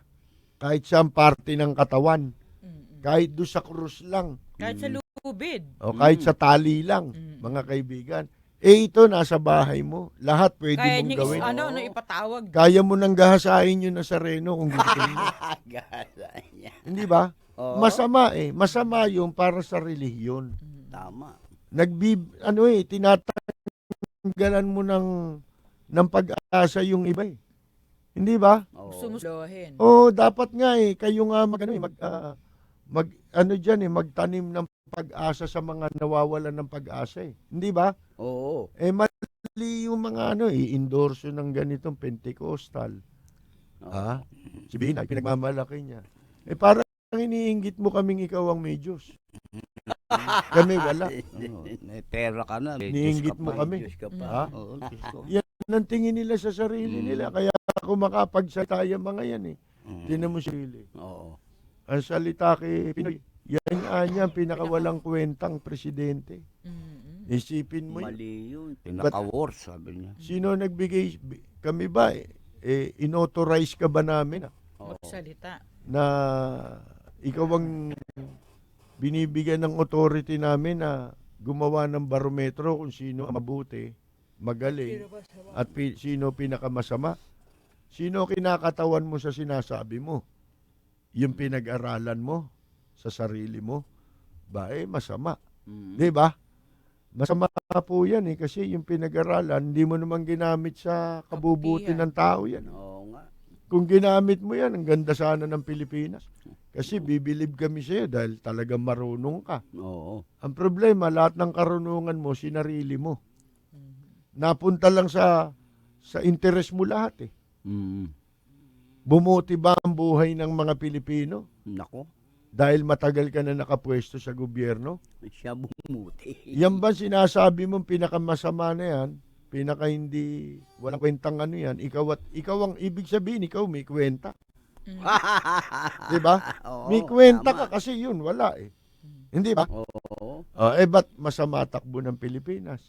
Kahit siyang parte ng katawan. Mm-mm. Kahit doon sa krus lang. Kahit sa lubid. O kahit sa tali lang, Mm. mga kaibigan. Ito, nasa bahay mo. Lahat pwede Kaya mong niya gawin. ipatawag. Kaya mo nang gahasain yung Nazareno kung gusto mo. Gala niya. Hindi ba? Oo. Masama Masama yung para sa relihiyon. Tama. Tinatanggalan mo ng pag-asa yung iba eh. Hindi ba? Oo. Sumuslohin. Dapat nga kayo nga magtanim ng pag-asa sa mga nawawalan ng pag-asa eh. Hindi ba? Oo. Mali yung mga i-endorso ng ganitong Pentecostal. Oo. Si Binay, pinagmamalaki niya. Parang iniinggit mo kaming ikaw ang may Diyos. Kami wala. May pera ka na. May Iniinggit Diyos ka mo pa. kami. Diyos ka pa. Ha? Oo, Diyos ko. Yan ang tingin nila sa sarili nila. Kaya ako makapagsalita yung mga yan eh. Mm. Tinan mo sarili. Oo. Ang salita kay Pinoy, Yan nga niya, pinakawalang kwentang presidente. Isipin mo yun. Mali yun. Pinaka-worst, sabi niya. Sino nagbigay? Kami ba? Inauthorize ka ba namin Magsalita. na ikaw ang binibigyan ng authority namin na gumawa ng barometro kung sino ang mabuti, magaling, at sino pinakamasama? Sino kinakatawan mo sa sinasabi mo? Yung pinag-aralan mo sa sarili mo? Masama. Di ba? Masama po yan kasi yung pinag-aralan, hindi mo naman ginamit sa kabubuti Kabukihan. ng tao yan. Oo nga. Kung ginamit mo yan, ang ganda sana ng Pilipinas. Kasi bibilib kami sa'yo dahil talagang marunong ka. Oo. Ang problema, lahat ng karunungan mo, sinarili mo. Napunta lang sa interest mo lahat eh. Mm. Bumuti ba ang buhay ng mga Pilipino? Nako. Dahil matagal ka na nakapwesto sa gobyerno? Siya bumuti. Yan ba sinasabi mong pinakamasama na yan? Pinaka hindi, walang kwentang ano yan? Ikaw ang ibig sabihin, ikaw may kwenta. Di ba? Oo, May kwenta tama. ka kasi yun, wala eh. Hindi ba? Oo. Ba't masama takbo ng Pilipinas?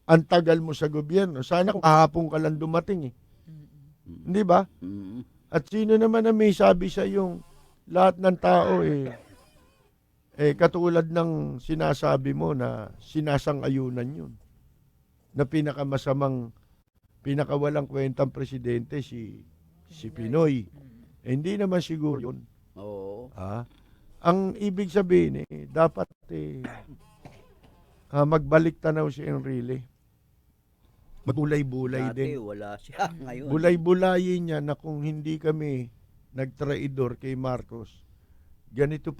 Ang tagal mo sa gobyerno. Sana kung kahapon ka lang dumating eh. Hindi ba? Mm. At sino naman na may sabi sa yung lahat ng tao katulad ng sinasabi mo na sinasang-ayunan yun. Na pinakawalang kwentang presidente si Pinoy. Hindi naman siguro yun. Oo. Ang ibig sabihin dapat magbalik tanaw si Enrile. Magbulay-bulay Dati din. wala siya ngayon. Bulay-bulayin niya na kung hindi kami nagtraidor kay Marcos, ganito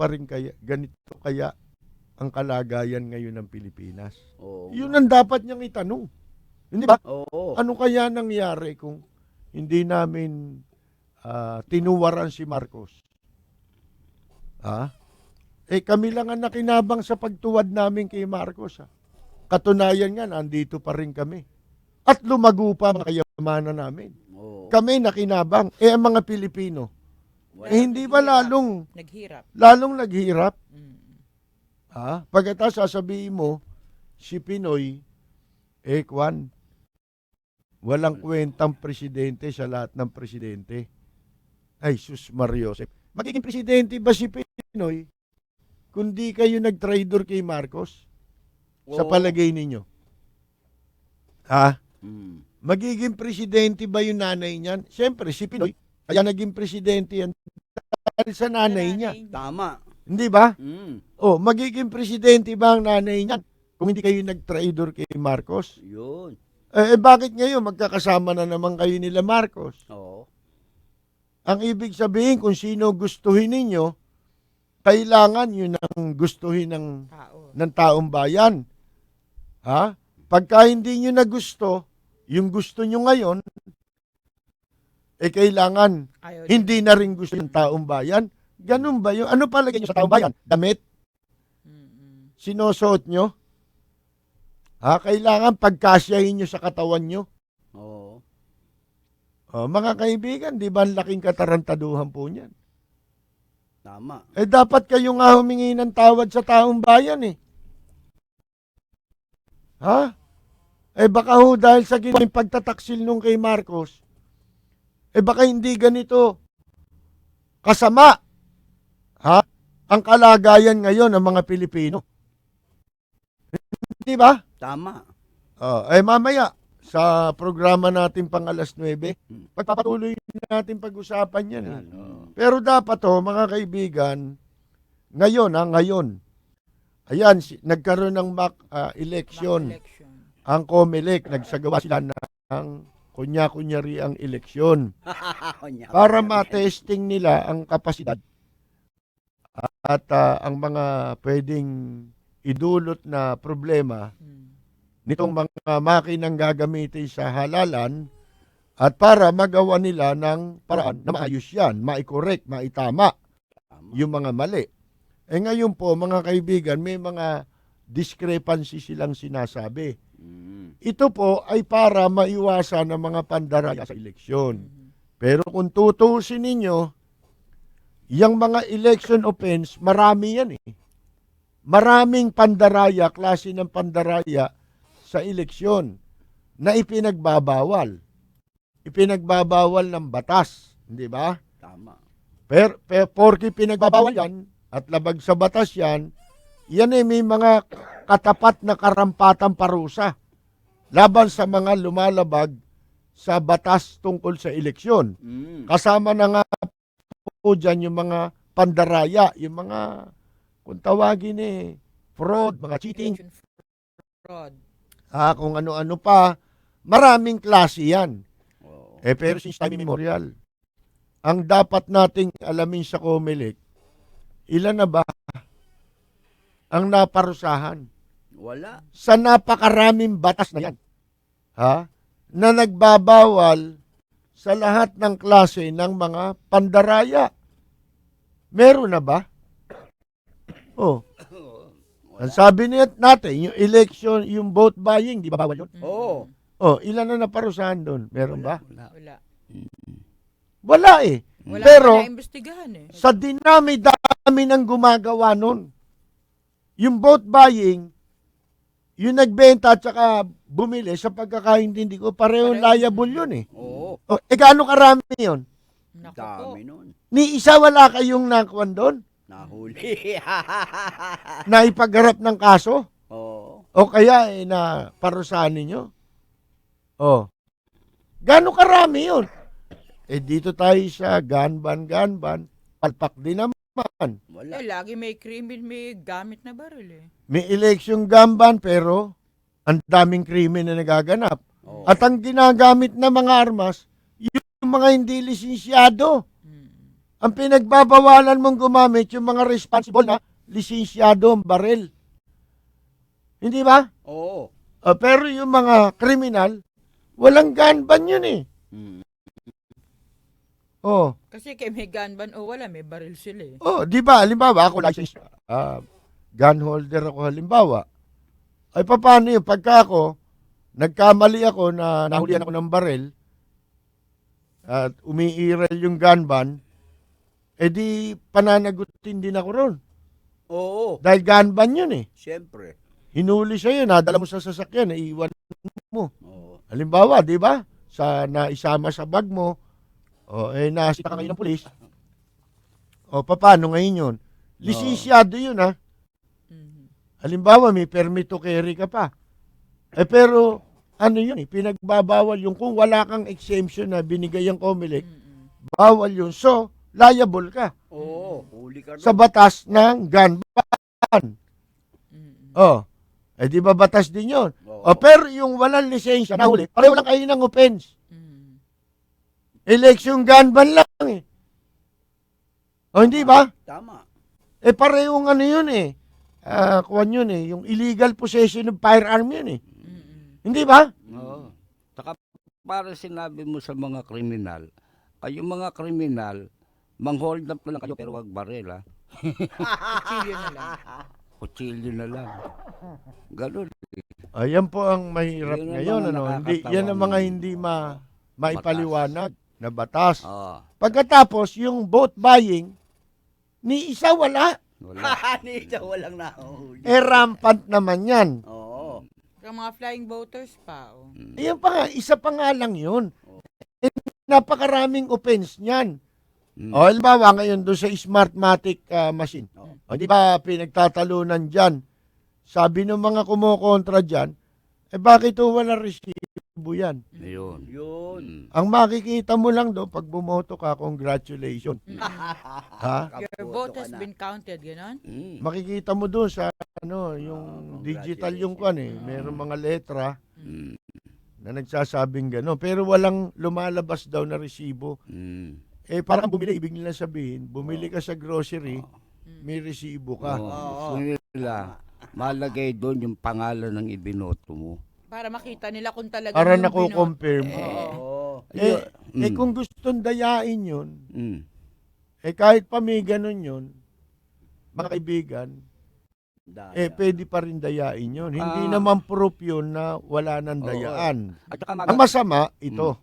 kaya ang kalagayan ngayon ng Pilipinas. Oo. Yun ang dapat niyang itanong. Hindi ba? Oo. Ano kaya nangyari kung hindi namin tinuwaran si Marcos? Kami lang ang nakinabang sa pagtuwad namin kay Marcos. Katunayan nga, nandito pa rin kami. At lumago pa ang kayamanan namin. Oo. Kami nakinabang. Ang mga Pilipino, hindi ba lalong Naghirap. naghirap? Pagkatapos sasabihin mo, si Pinoy, walang kwentang presidente sa lahat ng presidente. Ay, sus Mario. Magiging presidente ba si Pinoy kung di kayo nag-traidor kay Marcos? Sa Oo. palagay ninyo? Mm. Magiging presidente ba yung nanay niyan? Siyempre, si Pinoy, kaya naging presidente yan dahil sa nanay niya. Tama. Hindi ba? Mm. Magiging presidente ba ang nanay niyan kung hindi kayo nag-traidor kay Marcos? Yun. Bakit ngayon magkakasama na naman kayo nila Marcos? Oo. Ang ibig sabihin, kung sino gustuhin ninyo, kailangan yun ang gustuhin Tao. ng taong bayan. Pagka hindi nyo na gusto, yung gusto nyo ngayon, kailangan Ayaw hindi na rin gusto yung taong bayan. Ganun ba yun? Ano palagay nyo sa taong bayan? Damit? Sinusuot nyo? Kailangan pagkasyahin nyo sa katawan nyo. Oo. Mga kaibigan, di ba ang laking katarantaduhan po niyan? Tama. Dapat kayo nga humingi ng tawad sa taong bayan eh. Baka ho dahil sa ginawang pagtataksil nung kay Marcos, baka hindi ganito kasama ang kalagayan ngayon ng mga Pilipino. Di ba? Tama. Mamaya, sa programa natin pang alas 9, pagpapatuloy natin pag-usapan yan. Yan, oo. Pero dapat mga kaibigan, ngayon, ayan, nagkaroon ng election. election. Ang COMELEC, nagsagawa sila ng kunya-kunyari ang eleksyon para ma-testing nila ang kapasidad at ang mga pwedeng idulot na problema nitong mga makinang gagamitin sa halalan at para magawa nila ng paraan na maayos yan, maikorek, maitama yung mga mali. Ngayon po, mga kaibigan, may mga discrepancy silang sinasabi. Ito po ay para maiwasan ng mga pandaraya sa eleksyon. Pero kung tutusin ninyo, Yung mga election offense, marami yan eh. Maraming pandaraya, klase ng pandaraya sa eleksyon na ipinagbabawal. Ipinagbabawal ng batas, di ba? Tama. Pero porke pinagbabawal yan at labag sa batas yan, yan ay may mga katapat na karampatang parusa laban sa mga lumalabag sa batas tungkol sa eleksyon. Kasama na nga po dyan yung mga pandaraya, yung mga, kung tawagin fraud, mga cheating, Election fraud. kung ano-ano pa, maraming klase yan. Oo. Pero since time immemorial, ang dapat nating alamin sa COMELEC, ilan na ba ang naparusahan Wala. sa napakaraming batas na yan? Na nagbabawal sa lahat ng klase ng mga pandaraya. Meron na ba? Oh. Ang sabi natin, yung election, yung vote buying, di ba bawal yun? Oo. Oh, ilan na naparusahan doon? Meron ba? Wala. Wala eh. Wala Pero, na imbestigahan eh. sa dinami-dami ng gumagawa nun, yung vote buying, yung nagbenta at saka bumili, sa pagkakaintindi ko, pareho liable yun eh. Oo. O, gaano karami yun? Naku po. Dami nun. Ni isa wala kayong nakuan doon Nahuli. na ipagharap ng kaso? Oo. O kaya na parusahan ninyo? O, gaano karami yun? Dito tayo sa gun ban, palpak din naman. Wala. Lagi may krimen, may gamit na baril eh. May election gun ban pero ang daming krimen na nagaganap. Oo. At ang ginagamit na mga armas, yung mga hindi lisensyado. Ang pinagbabawalan mong gumamit yung mga responsible na lisensyado ang baril. Hindi ba? Oo. Pero yung mga kriminal, walang gun ban yun eh. Mm. Oh, Kasi kay may gun ban o wala, may baril sila eh. di ba? Halimbawa, ako license, gun holder ako halimbawa. Ay, paano yun? Pagka ako, nagkamali ako na nahulihan ako ng baril, at umiiral yung gun ban, di pananagutin din ako ron. Oo. Dahil gun ban yun eh. Siyempre. Hinuli sa'yo, nadala mo sa sasakyan, naiwan mo. Oo. Halimbawa, di ba? Naisama sa bag mo, nasita ka ngayon ng pulis. Paano ngayon yun? Lisensyado yun ha. Halimbawa, may permit to carry ka pa. Pero, ano yun pinagbabawal yung kung wala kang exemption na binigay ang COMELEC, bawal yun. So, liable ka Oo. Huli ka sa rin. batas ng gun ban. Di ba batas din yun? Oo. Pero yung walang lisensya, nahuli, pareho lang kayo ng offense. Election gun ban lang eh. Hindi ba? Tama. Parehong ano yun eh. Kuwan yun eh. Yung illegal possession of firearm yun eh. Hindi ba? Oo. Saka para sinabi mo sa mga kriminal, kayo mga kriminal, mang-hold up na lang kayo pero wag baril ha. Kutsilyo na lang. Kutsilyo na lang. Ganun. Ayan po ang mahirap Yun ang ngayon. mga Ano? Hindi, nakakatawa yan ang mga ng hindi maipaliwanag na batas. Oo. Pagkatapos, yung vote buying, ni isa wala. Wala. Nito walang nahuli. Rampant naman yan. Oo. Yung mga flying voters pa. Oh. Ayan pa nga, isa pa nga lang yun. Napakaraming offense niyan. Halimbawa ngayon doon sa Smartmatic machine. Di ba pinagtatalunan dyan? Sabi ng mga kumukontra dyan, bakit wala resibo yan? Yun. Yun. Ang makikita mo lang doon, pag bumoto ka, congratulations. Your vote has been counted, gano'n? Makikita mo doon sa yung digital yung kwan eh. Merong mga letra na nagsasabing gano'n. Pero walang lumalabas daw na resibo. Parang bumili, ibig nila sabihin, bumili ka sa grocery, may resibo ka. Gusto nila, malagay doon yung pangalan ng ibinoto mo. Para makita nila kung talaga Para yung nako-confirm. Oo. Kung gustong dayain yun, Mm. kahit pa may ganun yun, mga kaibigan, Daya. pwede pa rin dayain yun. Hindi naman proof yun na wala nang dayaan. At saka Ang masama, ito.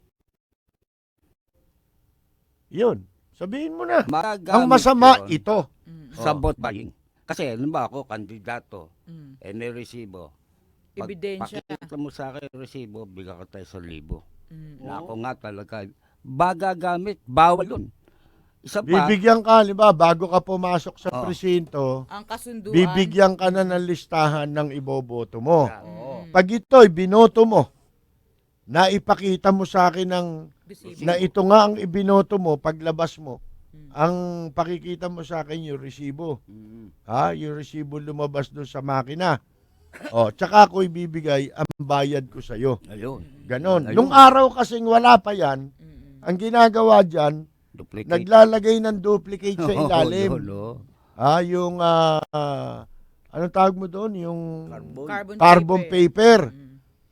Yun. Sabihin mo na. Magagamit Ang masama, yun ito. sa vote buying. Kasi, alam ba ako, kandidato, Mm. may resibo. Pag Ebidensya. pakikita mo sa akin yung resibo, bigyan ka tayo 1,000. Mm. Na ako nga talaga, magagamit, bawal yun. Isa pa, Bibigyan ka, ba, bago ka pumasok sa Oo. presinto, Ang kasunduan. bibigyan ka na ng listahan ng iboboto mo. Oo. Pag ito'y binoto mo, na ipakita mo sa akin ng Resibo. na ito nga ang ibinoto mo paglabas mo, Mm. ang pakikita mo sa akin yung resibo. Ha? Yung resibo lumabas doon sa makina. O, tsaka ako ibibigay ang bayad ko sa'yo. ayun, Ganon. Ayun. Nung araw kasing wala pa yan, Mm. ang ginagawa dyan, duplicate. naglalagay ng duplicate sa ilalim. Oo, no. Yung, anong tawag mo doon? Yung Carbon paper. Mm.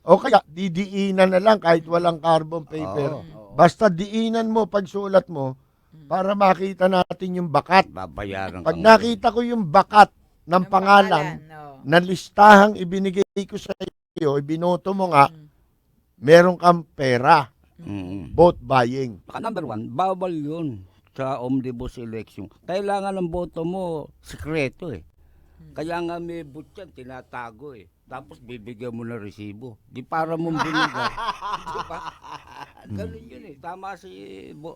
O kaya, didiinan na lang kahit walang carbon paper. Oo. Basta diinan mo pagsulat mo para makita natin yung bakat. Babayaran Pag kang- nakita ko yung bakat ng Ang pangalan oo. na listahang ibinigay ko sa iyo, ibinoto mo nga, Mm. meron kang pera, Mm. vote buying. Saka number 1, bawal yun sa omnibus election. Kailangan ng boto mo, sikreto eh. Kaya nga may boot yan, tinatago eh. Tapos bibigyan mo ng resibo. Di para mong binigay. Di ba? Ganun yun eh. Tama si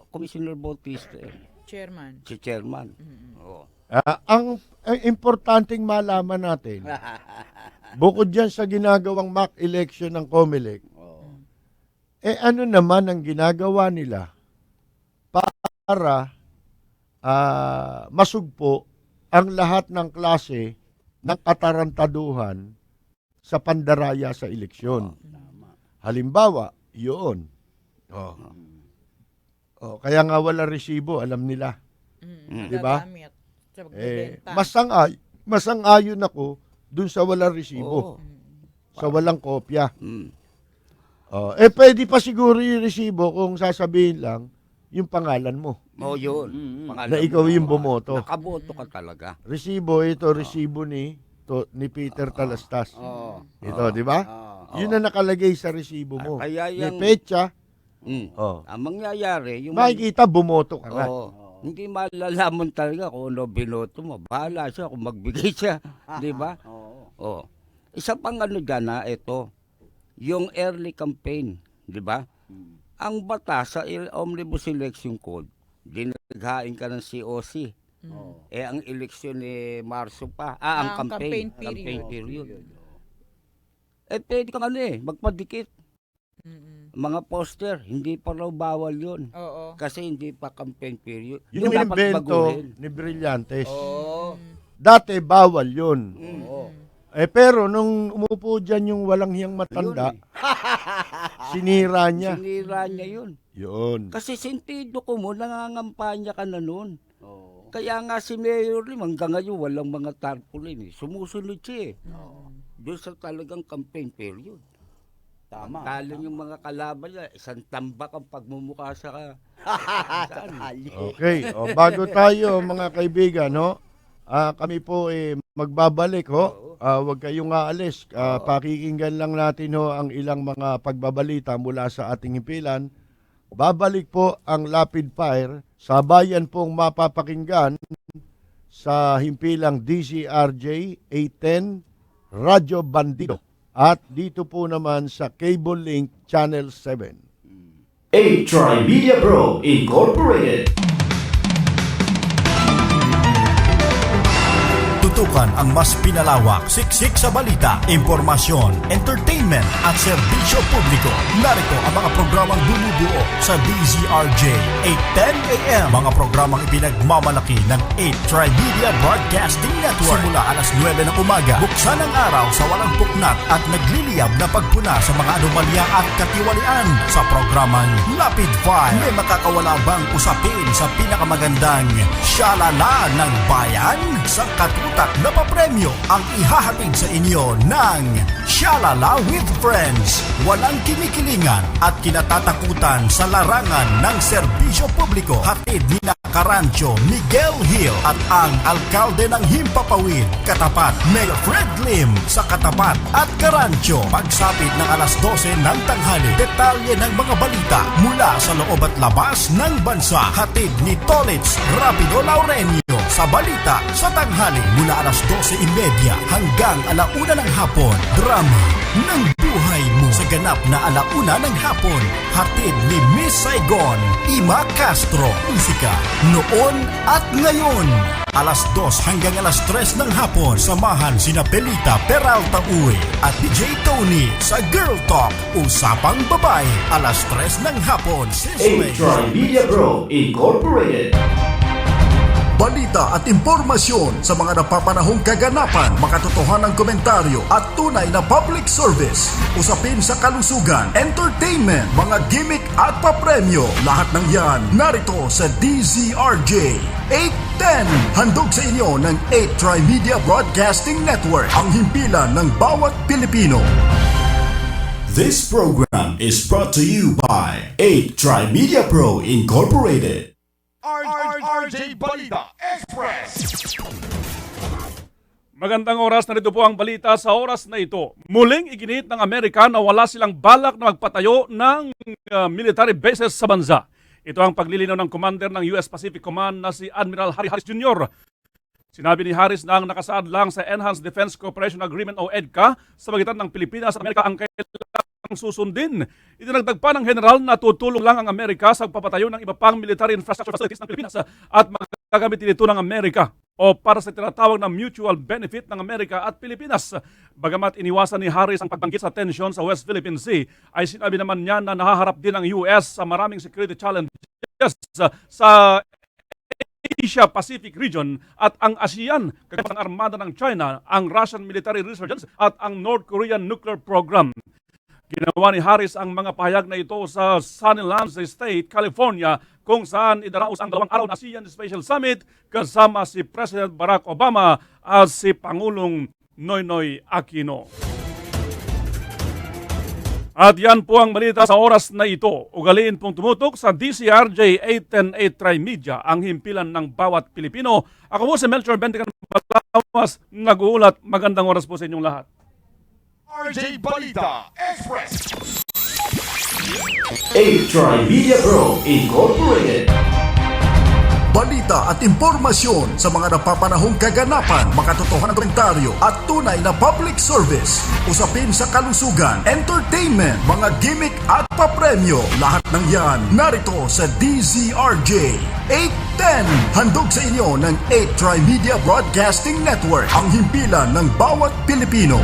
Commissioner Bautista eh. Chairman. Si chairman. Mm. Oo. Ang importanteng malaman natin, bukod dyan sa ginagawang mock election ng COMELEC, ano naman ang ginagawa nila para masugpo ang lahat ng klase ng katarantaduhan sa pandaraya sa eleksyon. Halimbawa, yun. Kaya nga wala resibo, alam nila. Mm. Di ba? Gagamit sa pagbebenta. Masang-ayon ako dun sa walang resibo, Oo. sa walang kopya. Mm. Pwede pa siguro yung resibo kung sasabihin lang yung pangalan mo. Oo, yun. Pangalan Na ikaw mo, yung bumoto. Nakaboto ka talaga. Resibo, ito resibo ni Peter Talastas. Oo. Ito, di ba? Oo. Yun na nakalagay sa resibo mo. Kaya May yung... petsa, Mm. oh. Ang mangyayari, yung... makikita bumoto ka nga. Oo. Hindi malalaman talaga kung ano binoto mo. Bahala siya kung magbigay siya. Di ba? Oo. Oo. Isa pang ano dyan na ito, yung early campaign. Di ba? Ang batas sa Omnibus Election Code, dinaghain ka ng COC. Oo. Ang eleksyon ni Marso pa. Ang Ang campaign. campaign period. Pwede kang magpadikit. Mm. Mga poster, hindi pa raw bawal yun. Oo. Kasi hindi pa campaign period. Yun yung invento ni Brillantes. Oo. Dati bawal yun. Oo. Pero nung umupo dyan yung walang hiyang matanda, sinira niya. Sinira niya yun. Yun. Kasi sentido ko mo, nangangampanya ka na nun. Oo. Kaya nga si Mayor Lim, hanggang ngayon walang mga tarpaulin eh. Sumusunod siya eh. Doon sa talagang campaign period. Tama. Taling yung mga kalaban niya, isang tambak ang pagmumukha sa Okay. Bago tayo mga kaibigan, no? Kami po magbabalik, ho. Huwag kayong aalis. Pakikinggan lang natin, ho, ang ilang mga pagbabalita mula sa ating himpilan. Babalik po ang Rapid Fire. Sabayan pong mapapakinggan sa himpilang DCRJ 810 Radyo Bandido. At dito po naman sa Cable Link Channel 7. A-Tri Media Pro Incorporated. Tutukan ang mas pinalawak, siksik sa balita, impormasyon, entertainment at serbisyo publiko. Narito ang mga programang bumubuo sa DZRJ 810 AM. Mga programang ipinagmamalaki ng A-Tri Media Broadcasting Network. Simula alas 9 ng umaga, buksan ang araw sa walang puknat at nagliliyab na pagpuna sa mga anomalya at katiwalian. Sa programang Rapid Fire, may makakawala bang usapin sa pinakamagandang syalala ng bayan? Sa katutak na papremyo ang ihahatid sa inyo ng Shalala with Friends. Walang kinikilingan at kinatatakutan sa larangan ng serbisyo publiko. Hatid nila Karancho Miguel Hill at ang alkalde ng Himpapawid, Katapat Mayor Fred Lim sa Katapat at Karancho. Pagsapit ng alas 12 ng tanghali, detalye ng mga balita mula sa loob at labas ng bansa. Hatid ni Tolits Rapido Laurenio sa balita sa tanghali mula alas 12:30 hanggang alauna ng hapon. Drama ng buhay mo sa ganap na alauna ng hapon. Hatid ni Miss Saigon, Ima Castro. Musika noon at ngayon. Alas 2 hanggang alas 3 ng hapon. Samahan sina Pelita Peralta Uy at DJ Tony sa Girl Talk, Usapang Babae. Alas 3 ng hapon. A-Tri Media Pro Incorporated. Balita at impormasyon sa mga napapanahong kaganapan, makatotohanang komentaryo at tunay na public service. Usapin sa kalusugan, entertainment, mga gimmick at papremyo. Lahat ng yan narito sa DZRJ 810. Handog sa inyo ng 8 Media Broadcasting Network, ang himpilan ng bawat Pilipino. This program is brought to you by A-Tri Media Pro Incorporated. RJ Balita Express. Magandang oras, narito po ang balita sa oras na ito. Muling iginit ng Amerika na wala silang balak na magpatayo ng military bases sa bansa. Ito ang paglilinaw ng commander ng US Pacific Command na si Admiral Harry Harris Jr. Sinabi ni Harris na ang nakasaad lang sa Enhanced Defense Cooperation Agreement o EDCA sa pagitan ng Pilipinas at Amerika ang kailangang susundin. Idinagdag pa ng general na tutulong lang ang Amerika sa pagpapatayo ng iba pang military infrastructure facilities ng Pilipinas at magagamit ito ng Amerika o para sa tinatawag na mutual benefit ng Amerika at Pilipinas. Bagamat iniwasan ni Harris ang pagbanggit sa tensyon sa West Philippine Sea, ay sinabi naman niya na nahaharap din ang US sa maraming security challenges sa Asia Pacific region at ang ASEAN, kagaya ng armada ng China, ang Russian military resurgence at ang North Korean nuclear program. Ginawa ni Harris ang mga pahayag na ito sa Sunnylands State, California, kung saan idaraos ang 2 araw na ASEAN Special Summit kasama si President Barack Obama at si Pangulong Noynoy Aquino. At yan po ang balita sa oras na ito. Ugaliin pong tumutok sa DCRJ 810 Tri Media, ang himpilan ng bawat Pilipino. Ako po si Melchor Bendican Balawas, nag-uulat. Magandang oras po sa inyong lahat. RJ Balita Express. A-Tri Media Pro Incorporated. Balita at impormasyon sa mga napapanahong kaganapan, makatotohanan ng komentaryo at tunay na public service. Usapin sa kalusugan, entertainment, mga gimmick at papremyo. Lahat ng yan narito sa DZRJ 810. Handog sa inyo ng 8 Media Broadcasting Network, ang himpilan ng bawat Pilipino.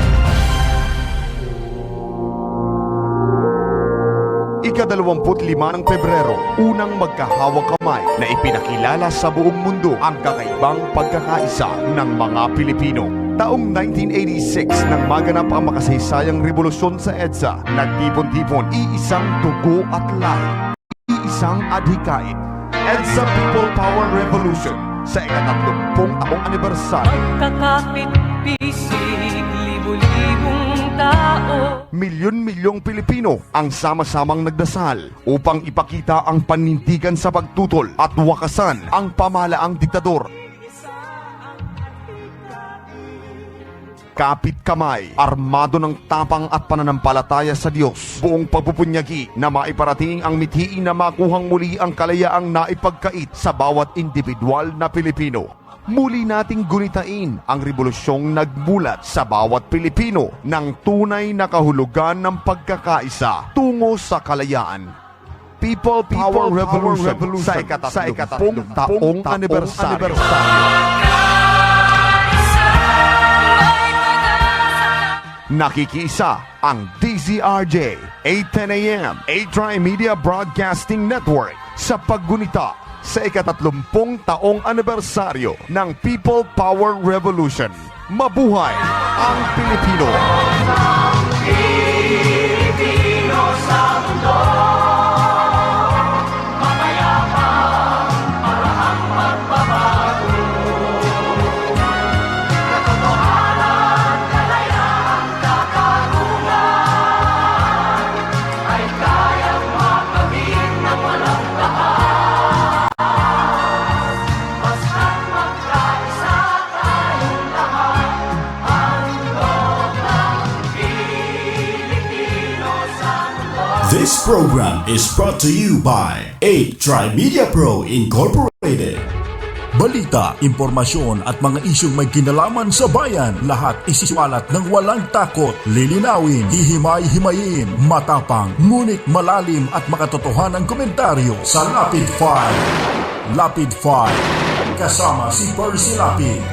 Ika-25 ng Pebrero, unang magkahawak kamay na ipinakilala sa buong mundo ang kakaibang pagkakaisa ng mga Pilipino. Taong 1986 nang maganap ang makasaysayang revolusyon sa EDSA, nagtipon-tipon iisang dugo at lahi, iisang adhikain. EDSA People Power Revolution sa ika-30 taong anibersaryo. Pagkakapit-bisig, libo-libong tao. Milyon-milyong Pilipino ang sama-samang nagdasal upang ipakita ang panindigan sa pagtutol at wakasan ang pamahalaang diktador. Kapit kamay, armado ng tapang at pananampalataya sa Diyos, buong pagpupunyagi na maiparating ang mithiin na makuhang muli ang kalayaang naipagkait sa bawat individual na Pilipino. Muli nating gunitain ang revolusyong nagmulat sa bawat Pilipino ng tunay na kahulugan ng pagkakaisa tungo sa kalayaan. People Power Revolution sa ika-30 taong anibersaryo. Nakikiisa ang DZRJ 810 AM A-Tri Media Broadcasting Network sa paggunita sa ika-30 taong anibersaryo ng People Power Revolution. Mabuhay ang Pilipino! Pilipino sa mundo, mapayapa, parahang magbabago. This program is brought to you by 8 Tri-Media Pro Incorporated. Balita, impormasyon at mga isyong may kinalaman sa bayan, lahat isisiwalat ng walang takot, lilinawin, hihimay-himayin, matapang, ngunit malalim at makatotohanang komentaryo sa Lapid File. Lapid File, kasama si Percy Lapid.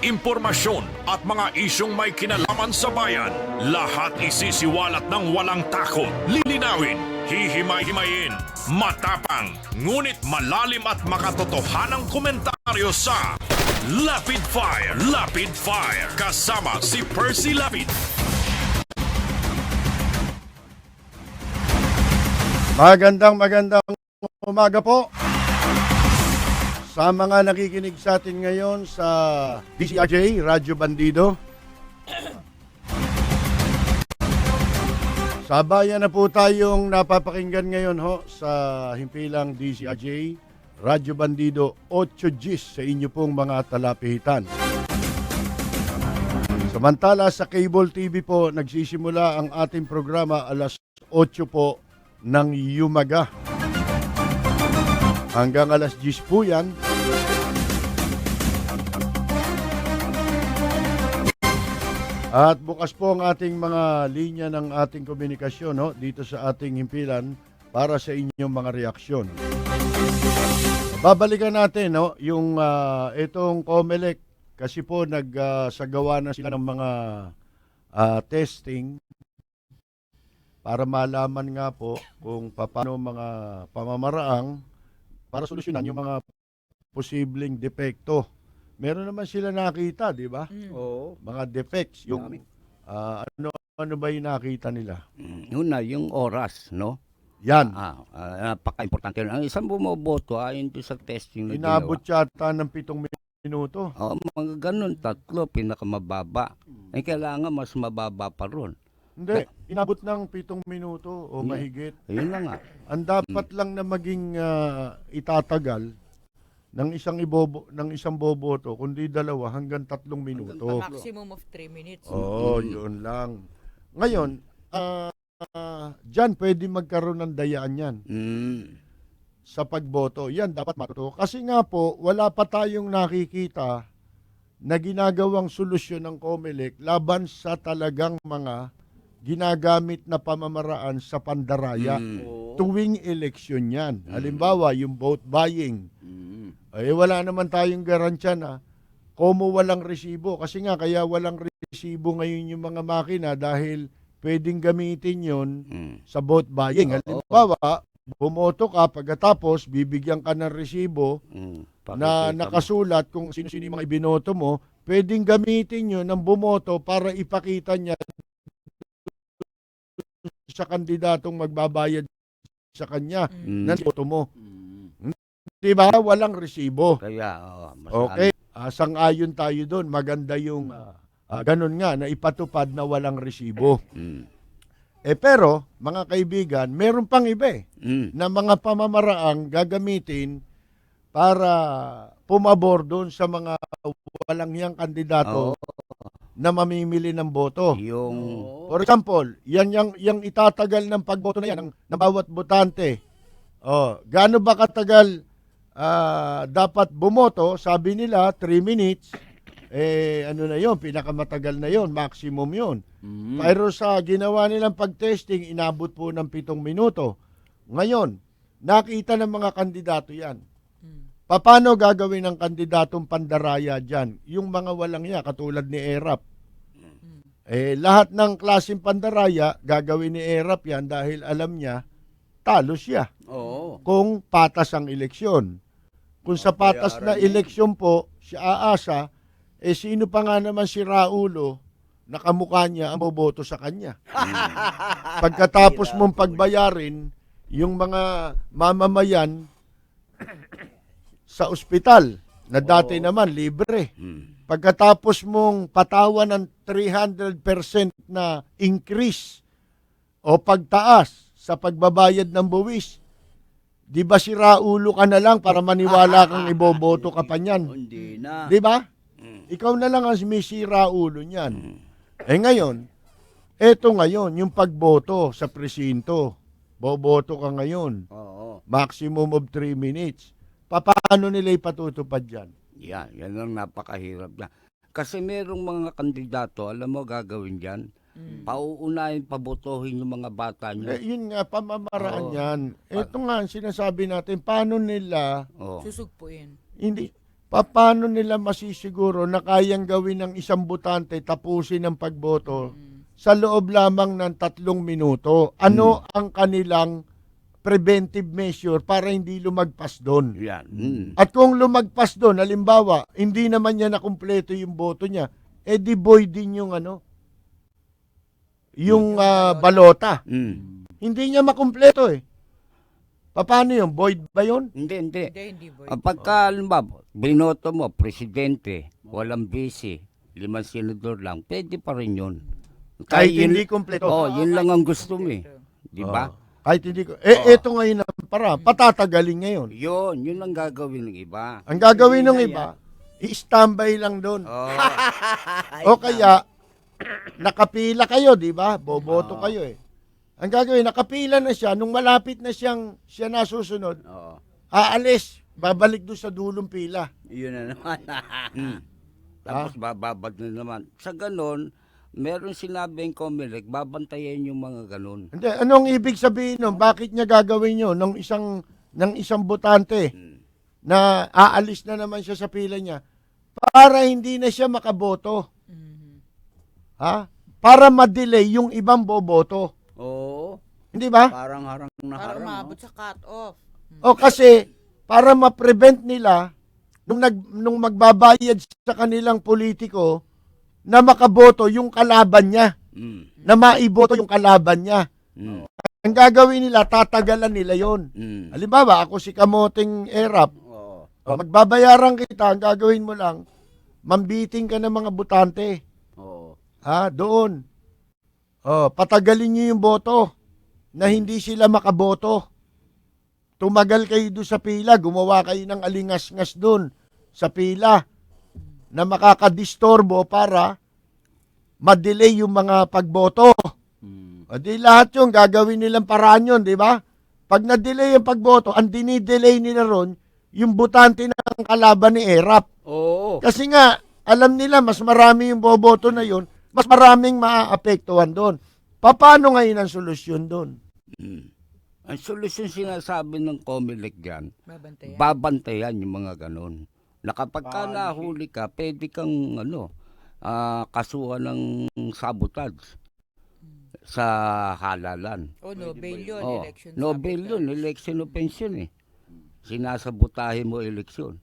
Impormasyon at mga isyong may kinalaman sa bayan, lahat isisiwalat ng walang takot, lilinawin, hihimay-himayin, matapang, ngunit malalim at makatotohanang komentaryo sa Lapid Fire, Lapid Fire, kasama si Percy Lapid. Magandang umaga po sa mga nakikinig sa atin ngayon sa DZRJ, Radyo Bandido. Sa bayan na po tayong napapakinggan ngayon sa himpilang DZRJ, Radyo Bandido 8 sa inyo pong mga talapihitan. Samantala sa Cable TV po, nagsisimula ang ating programa alas 8 po ng umaga. Hanggang alas 10 po yan. At bukas po ang ating mga linya ng ating komunikasyon dito sa ating himpilan para sa inyong mga reaksyon. Babalikan natin yung itong COMELEC kasi po nagsagawa na sila ng mga testing para malaman nga po kung paano mga pamamaraang para solusyonan yung mga posibleng depekto. Meron naman sila nakita, di ba? Oo. Mga defects. Yung, ano ba yung nakita nila? Una, yung oras, no? Yan. Napaka-importante. Ang isang bumoboto, ayon doon sa testing na Inabot ginawa. yata ng 7 minuto. Mga ganun, 3, pinakamababa. Kailangan mas mababa pa ron. Hindi, inabot ng 7 minuto o mahigit. Ayun na nga. Ang dapat lang na maging itatagal ng isang boboto, kundi 2 hanggang 3 minuto. Maximum of 3 minutes. Oo, yun lang. Ngayon, dyan pwede magkaroon ng dayaan yan. Sa pagboto. Yan dapat matuto. Kasi nga po, wala pa tayong nakikita na ginagawang solusyon ng COMELEC laban sa talagang mga ginagamit na pamamaraan sa pandaraya tuwing eleksyon yan. Halimbawa, yung vote buying. Wala naman tayong garantiya na komo walang resibo. Kasi nga, kaya walang resibo ngayon yung mga makina dahil pwedeng gamitin yon sa vote buying. Halimbawa, bumoto ka, pagkatapos bibigyan ka ng resibo na nakasulat kung sino-sino yung mga ibinoto mo, pwedeng gamitin yun ng bumoto para ipakita niya sa kandidatong magbabayad sa kanya ng boto mo. Diba? Walang resibo. Kaya, okay. Sang-ayon tayo doon. Maganda yung ganun nga na ipatupad na walang resibo. Pero, mga kaibigan, meron pang iba na mga pamamaraang gagamitin para pumabor doon sa mga walang hiyang kandidato na mamimili ng boto. For example, yung itatagal ng pagboto na yan ng bawat botante. Gaano ba katagal dapat bumoto? Sabi nila 3 minutes. Ano na yon, pinakamatagal na yon, maximum yon. Pero sa ginawa nilang pagtesting, inabot po ng 7 minuto. Ngayon, nakita ng mga kandidato yan. Paano gagawin ng kandidatong pandaraya dyan? Yung mga walang ya, katulad ni Erap. Lahat ng klaseng pandaraya, gagawin ni Erap yan dahil alam niya, talo siya. Kung patas ang eleksyon. Kung sa patas na eleksyon po, siya aasa, sino pa nga naman si Raulo na kamukha niya ang boboto sa kanya. Pagkatapos mong pagbayarin, yung mga mamamayan sa ospital, na dati naman libre. Pagkatapos mong patawan ng 300% na increase o pagtaas sa pagbabayad ng buwis, Di ba si Raulo ka na lang para maniwala kang iboboto ka pa niyan? Hindi na. Di ba? Ikaw na lang ang may sira ulo niyan. Eh ngayon, eto ngayon, yung pagboto sa presinto. Boboto ka ngayon. Oo. Maximum of 3 minutes. Paano nila ipatutupad yan? Yan ang napakahirap na. Kasi merong mga kandidato, alam mo gagawin dyan, pauunahin, pabotohin yung mga bata nyo. Yun nga, pamamaraan Oo. yan. Ito nga, ang sinasabi natin, paano nila, Oh. Susugpuin. hindi, paano nila masisiguro na kayang gawin ng isang botante tapusin ang pagboto sa loob lamang ng 3 minuto? Ano ang kanilang preventive measure para hindi lumagpas doon? Yan. At kung lumagpas doon, halimbawa, hindi naman niya nakumpleto yung boto niya, di void din yung yung balota. Hindi niya makumpleto eh. Paano yun? Void ba yun? Hindi. Hindi boy. Pagka, halimbawa, binoto mo, presidente, walang busy, 5 senador lang, pwede pa rin yun. Kahit hindi kumpleto. Yun lang ang gusto mo eh. Di ba? Kahit hindi ko. Ito ngayon ang patatagalin ngayon. Yun ang gagawin ng iba. Ang gagawin ng iba, i-standby lang doon. O kaya, nakapila kayo, di ba? Boboto kayo eh. Ang gagawin, nakapila na siya, nung malapit na siya nasusunod, Oo. aalis, babalik doon sa dulong pila. Yun na naman. Tapos bababad na naman. Sa ganon, meron sinabing Comelec, babantayan yung mga ganon. Hindi, anong ibig sabihin nun? Bakit niya gagawin yun ng isang botante na aalis na naman siya sa pila niya para hindi na siya makaboto? Ha? Para ma-delay yung ibang boboto. Oo. Hindi ba? Parang harang na Para harang. umabot sa cut-off. O kasi para ma-prevent nila nung magbabayad sa kanilang politiko na makaboto yung kalaban niya, na maiboto yung kalaban niya. Ang gagawin nila, tatagalan nila yon. Halimbawa, ako si Kamoting Erap, Oo. magbabayaran kita, ang gagawin mo lang, mambiting ka ng mga butante. Oo. Doon. Patagalin niyo yung boto na hindi sila makaboto. Tumagal kayo doon sa pila, gumawa kayo ng alingas-ngas doon sa pila na makakadistorbo para ma-delay yung mga pagboto. Di lahat yung gagawin nilang paraan yun, di ba? Pag na-delay yung pagboto, ang dinidelay nila ron, yung butante ng kalaban ni Erap. Oo. Kasi nga, alam nila, mas marami yung boboto na yun, mas maraming maaapektuhan doon. Paano ngayon ang solusyon doon? Ang solusyon sinasabi ng Comelec dyan, Babantayan. babantayan yung mga ganon. Na kapag ka nahuli ka, pwede kang kasuhan ng sabotage sa halalan. No bail yun, Oh, election. no sabotage. bail yun, election offense yun eh. Sinasabotahe mo eleksyon.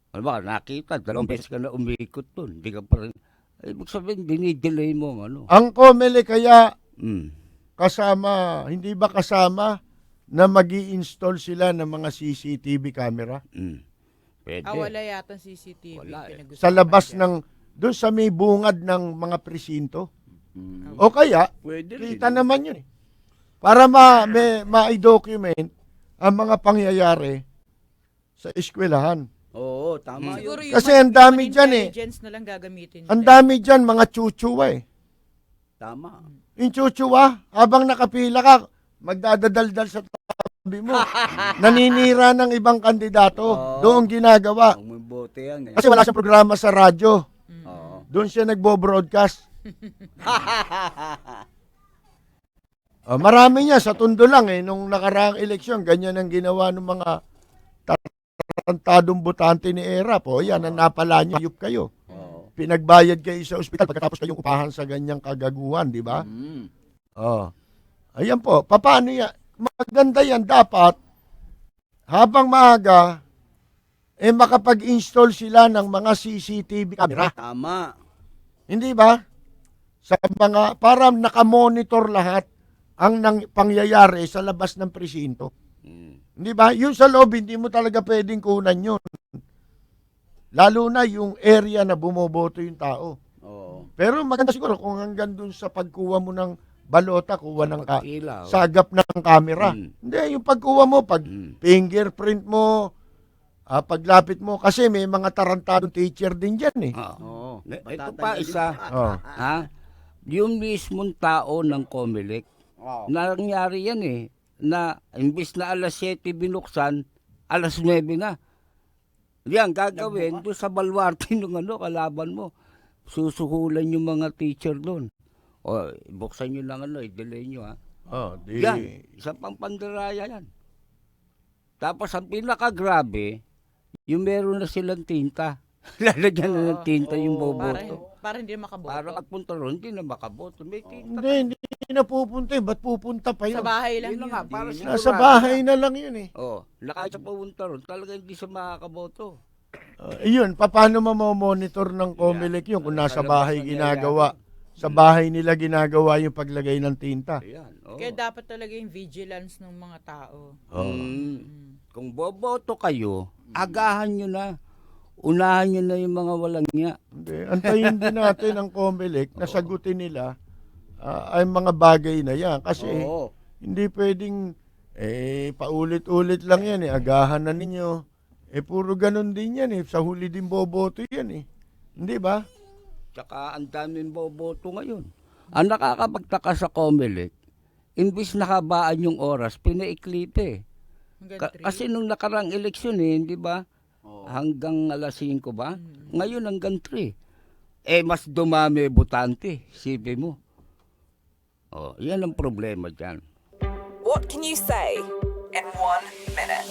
Ano ba, nakita, 2 beses ka na umikot dun. Hindi ka pa rin, ibig sabihin, dinidelay mo ang ano. Ang Comelec kaya Mm. kasama, hindi ba kasama na mag-i-install sila ng mga CCTV camera? Pwede. Wala yata CCTV. Wala eh. pinag-usapan Sa labas dyan. doon sa may bungad ng mga presinto? O kaya, Pwede rin. kita naman yun eh. Para ma-document ang mga pangyayari sa eskwelahan. Oo, tama Siguro yun. yung Kasi ang dami dyan eh. intelligence na lang gagamitin. Ang nila. dami dyan, mga chuchuwa eh. Tama. Yung chuchuwa, habang nakapila ka, magdadadaldal sa tabi mo. Naninira ng ibang kandidato. Doon ginagawa. Ang may bote yan eh. Kasi wala siyang programa sa radyo. Oo. Doon siya nagbo-broadcast. Marami niya sa Tondo lang eh. Nung nakaraang eleksyon, ganyan ang ginawa ng mga tarantadong botante ni Erap. Yan, ang napala niyo, hayop kayo. Oo. Pinagbayad kayo sa ospital pagkatapos kayong upahan sa ganyang kagaguhan, di ba? Ayan po. Paano yan? Maganda yan. Dapat, habang maaga, makapag-install sila ng mga CCTV camera. Tama. Hindi ba? Sa mga, para nakamonitor lahat ang pangyayari sa labas ng presinto. Hindi ba? Yung sa loob, hindi mo talaga pwedeng kunan yun. Lalo na yung area na bumoboto yung tao. Oo. Pero maganda siguro kung hanggang dun sa pagkuha mo ng balota, kuha ng Ilaw. sagap ng camera. Hindi, yung pagkuha mo, pag fingerprint mo, paglapit mo, kasi may mga tarantadong teacher din dyan eh. Oo. Ito pa isa, Oh. ha? Yung mismong tao ng Comelec, Oo. nangyari yan eh, na imbis na alas 7 binuksan, alas 9 na. Yan, gagawin doon sa baluarte ng kalaban mo. Susuhulan yung mga teacher doon. O, buksan nyo lang i-delay nyo ha. Oh, di, Yan, isa pang pandaraya yan. Tapos ang pinakagrabe, yung meron na silang tinta. Lalagyan na ng tinta yung boboto. Para hindi makaboto. Para pagpunta ron, hindi na makaboto. May tinta. hindi na pupunta eh. Ba't pupunta pa yun? Sa bahay lang Yun na yun. nga, para Nasa bahay na lang yun eh. Oh, nakaya pumunta ron, talaga hindi siya makakaboto. Yun, paano mamomonitor ng Comelec yun kung nasa bahay ginagawa? Sa bahay nila ginagawa yung paglagay ng tinta. Ayan, oh. Kaya dapat talaga yung vigilance ng mga tao. Kung boboto kayo, agahan nyo na. Unahan nyo na yung mga walang niya. Hindi, antayin din natin ang Comelec na sagutin nila ay mga bagay na yan. Kasi Oo. hindi pwedeng paulit-ulit lang yan eh. Agahan na ninyo. Puro ganun din yan eh. Sa huli din boboto yan eh. Hindi ba? Tsaka ang daming boboto ngayon. Ang nakakapagtaka sa Comelec, imbis nakabaan yung oras, pinaiklip. Kasi nung nakarang eleksyon hindi ba? Hanggang alas 5 ba? Ngayon hanggang 3. Mas dumami botante, sipi mo. Yan ang problema dyan. What can you say in 1 minute?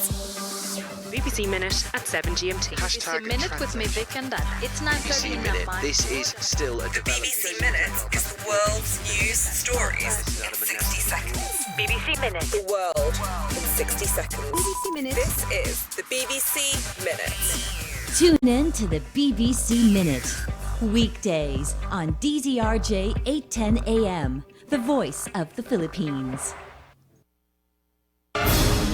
BBC Minute at 7 GMT. BBC Minute with me, Vic and Dad. It's 9:30 in the morning. This is still a The BBC Minute is the world's news stories in 60 seconds. BBC Minute. The world in 60 seconds. BBC Minute. This is the BBC Minute. Tune in to the BBC Minute. Weekdays on DZRJ 810 AM, the voice of the Philippines.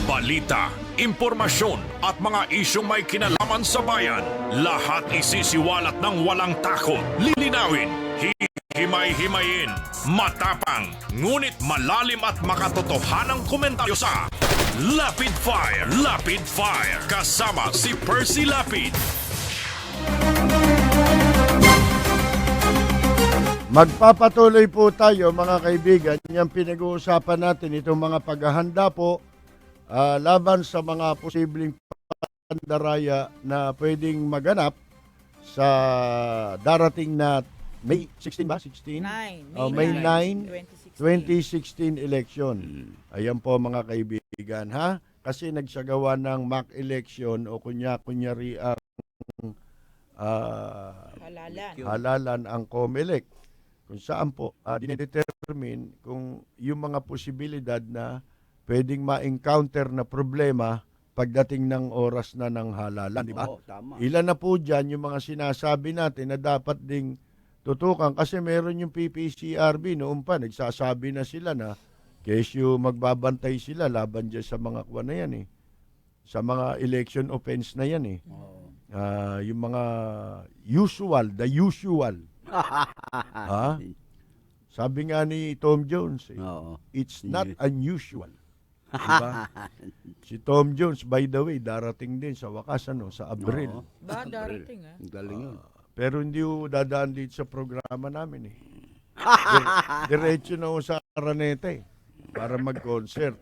Balita, impormasyon at mga isyong may kinalaman sa bayan. Lahat isisiwalat ng walang takot. Lilinawin, hihimay-himayin, matapang, ngunit malalim at makatotohanang komentaryo sa Lapid Fire, kasama si Percy Lapid. Magpapatuloy po tayo mga kaibigan. Yung pinag-uusapan natin itong mga paghahanda po laban sa mga posibleng pandaraya na pwedeng maganap sa darating na May 16 ba? 16? May 9, 2016 election. Ayan po mga kaibigan ha. Kasi nagsagawa ng mock election o kunyari ang halalan ang Comelec. Kung saan po dinedetermine kung yung mga posibilidad na pwedeng ma-encounter na problema pagdating ng oras na ng halalan, di ba? Ilan na po dyan yung mga sinasabi natin na dapat ding tutukan kasi meron yung PPCRB noon pa, nagsasabi na sila na kesyo magbabantay sila laban dyan sa mga kuwan na yan eh. Sa mga election offense na yan eh. Yung mga the usual. Sabi nga ni Tom Jones, it's not unusual. Diba? Si Tom Jones, by the way, darating din sa wakas, sa Abril. Ba, darating Galing yun. Pero hindi dadaan dito sa programa namin eh. Diretso na sa Araneta para mag-concert.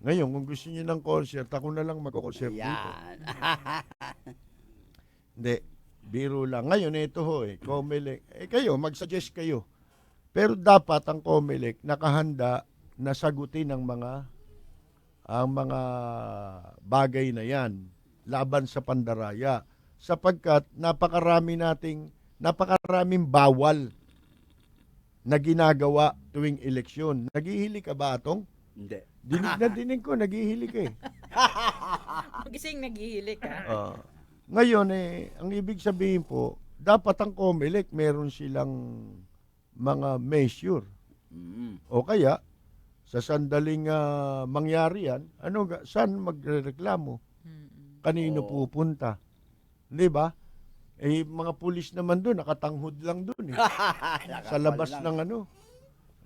Ngayon, kung gusto niyo ng concert, ako na lang mag-concert dito. Hindi, biro lang. Ngayon, ito Comelec. Kayo, mag-suggest kayo. Pero dapat ang Comelec nakahanda na sagutin ang mga bagay na yan laban sa pandaraya sapagkat napakaraming bawal na ginagawa tuwing eleksyon. Naghihili ka ba, Atong? Hindi. Dinig ko, naghihili ka eh. Magising naghihilik Ngayon ang ibig sabihin po, dapat ang Comelec meron silang mga measure. O kaya, sa sandaling mangyari yan, saan magrereklamo? Kanino pupunta? Di ba? Mga pulis naman doon, nakatanghod lang doon eh. Sa labas ng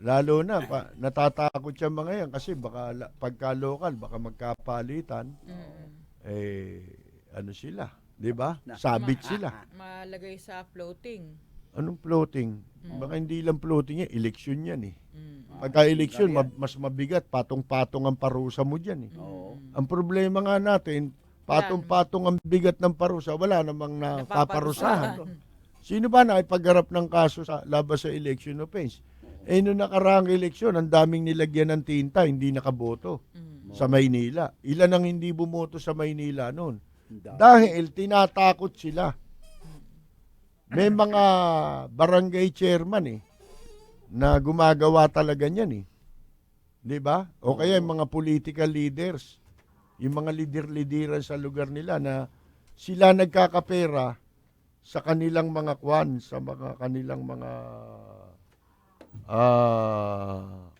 Lalo na, natatakot siya mga yan kasi baka pagka local, baka magkapalitan. Ano sila, di ba? Sabit sila. Malagay sa floating. Anong floating? Baka hindi lang floating yan, eleksyon yan eh. Pagka eleksyon, mas mabigat, patong-patong ang parusa mo dyan eh. Ang problema nga natin, patong-patong ang bigat ng parusa, wala namang napaparusahan. Sino ba na ipagharap ng kaso sa labas sa election offense? Noong nakaraang eleksyon, ang daming nilagyan ng tinta, hindi nakaboto sa Maynila. Ilan ang hindi bumoto sa Maynila noon? Dahil tinatakot sila. May mga barangay chairman na gumagawa talaga niyan 'Di ba? O kaya yung mga political leaders, yung mga leader-leaderan sa lugar nila na sila nagkakapera sa kanilang mga sa mga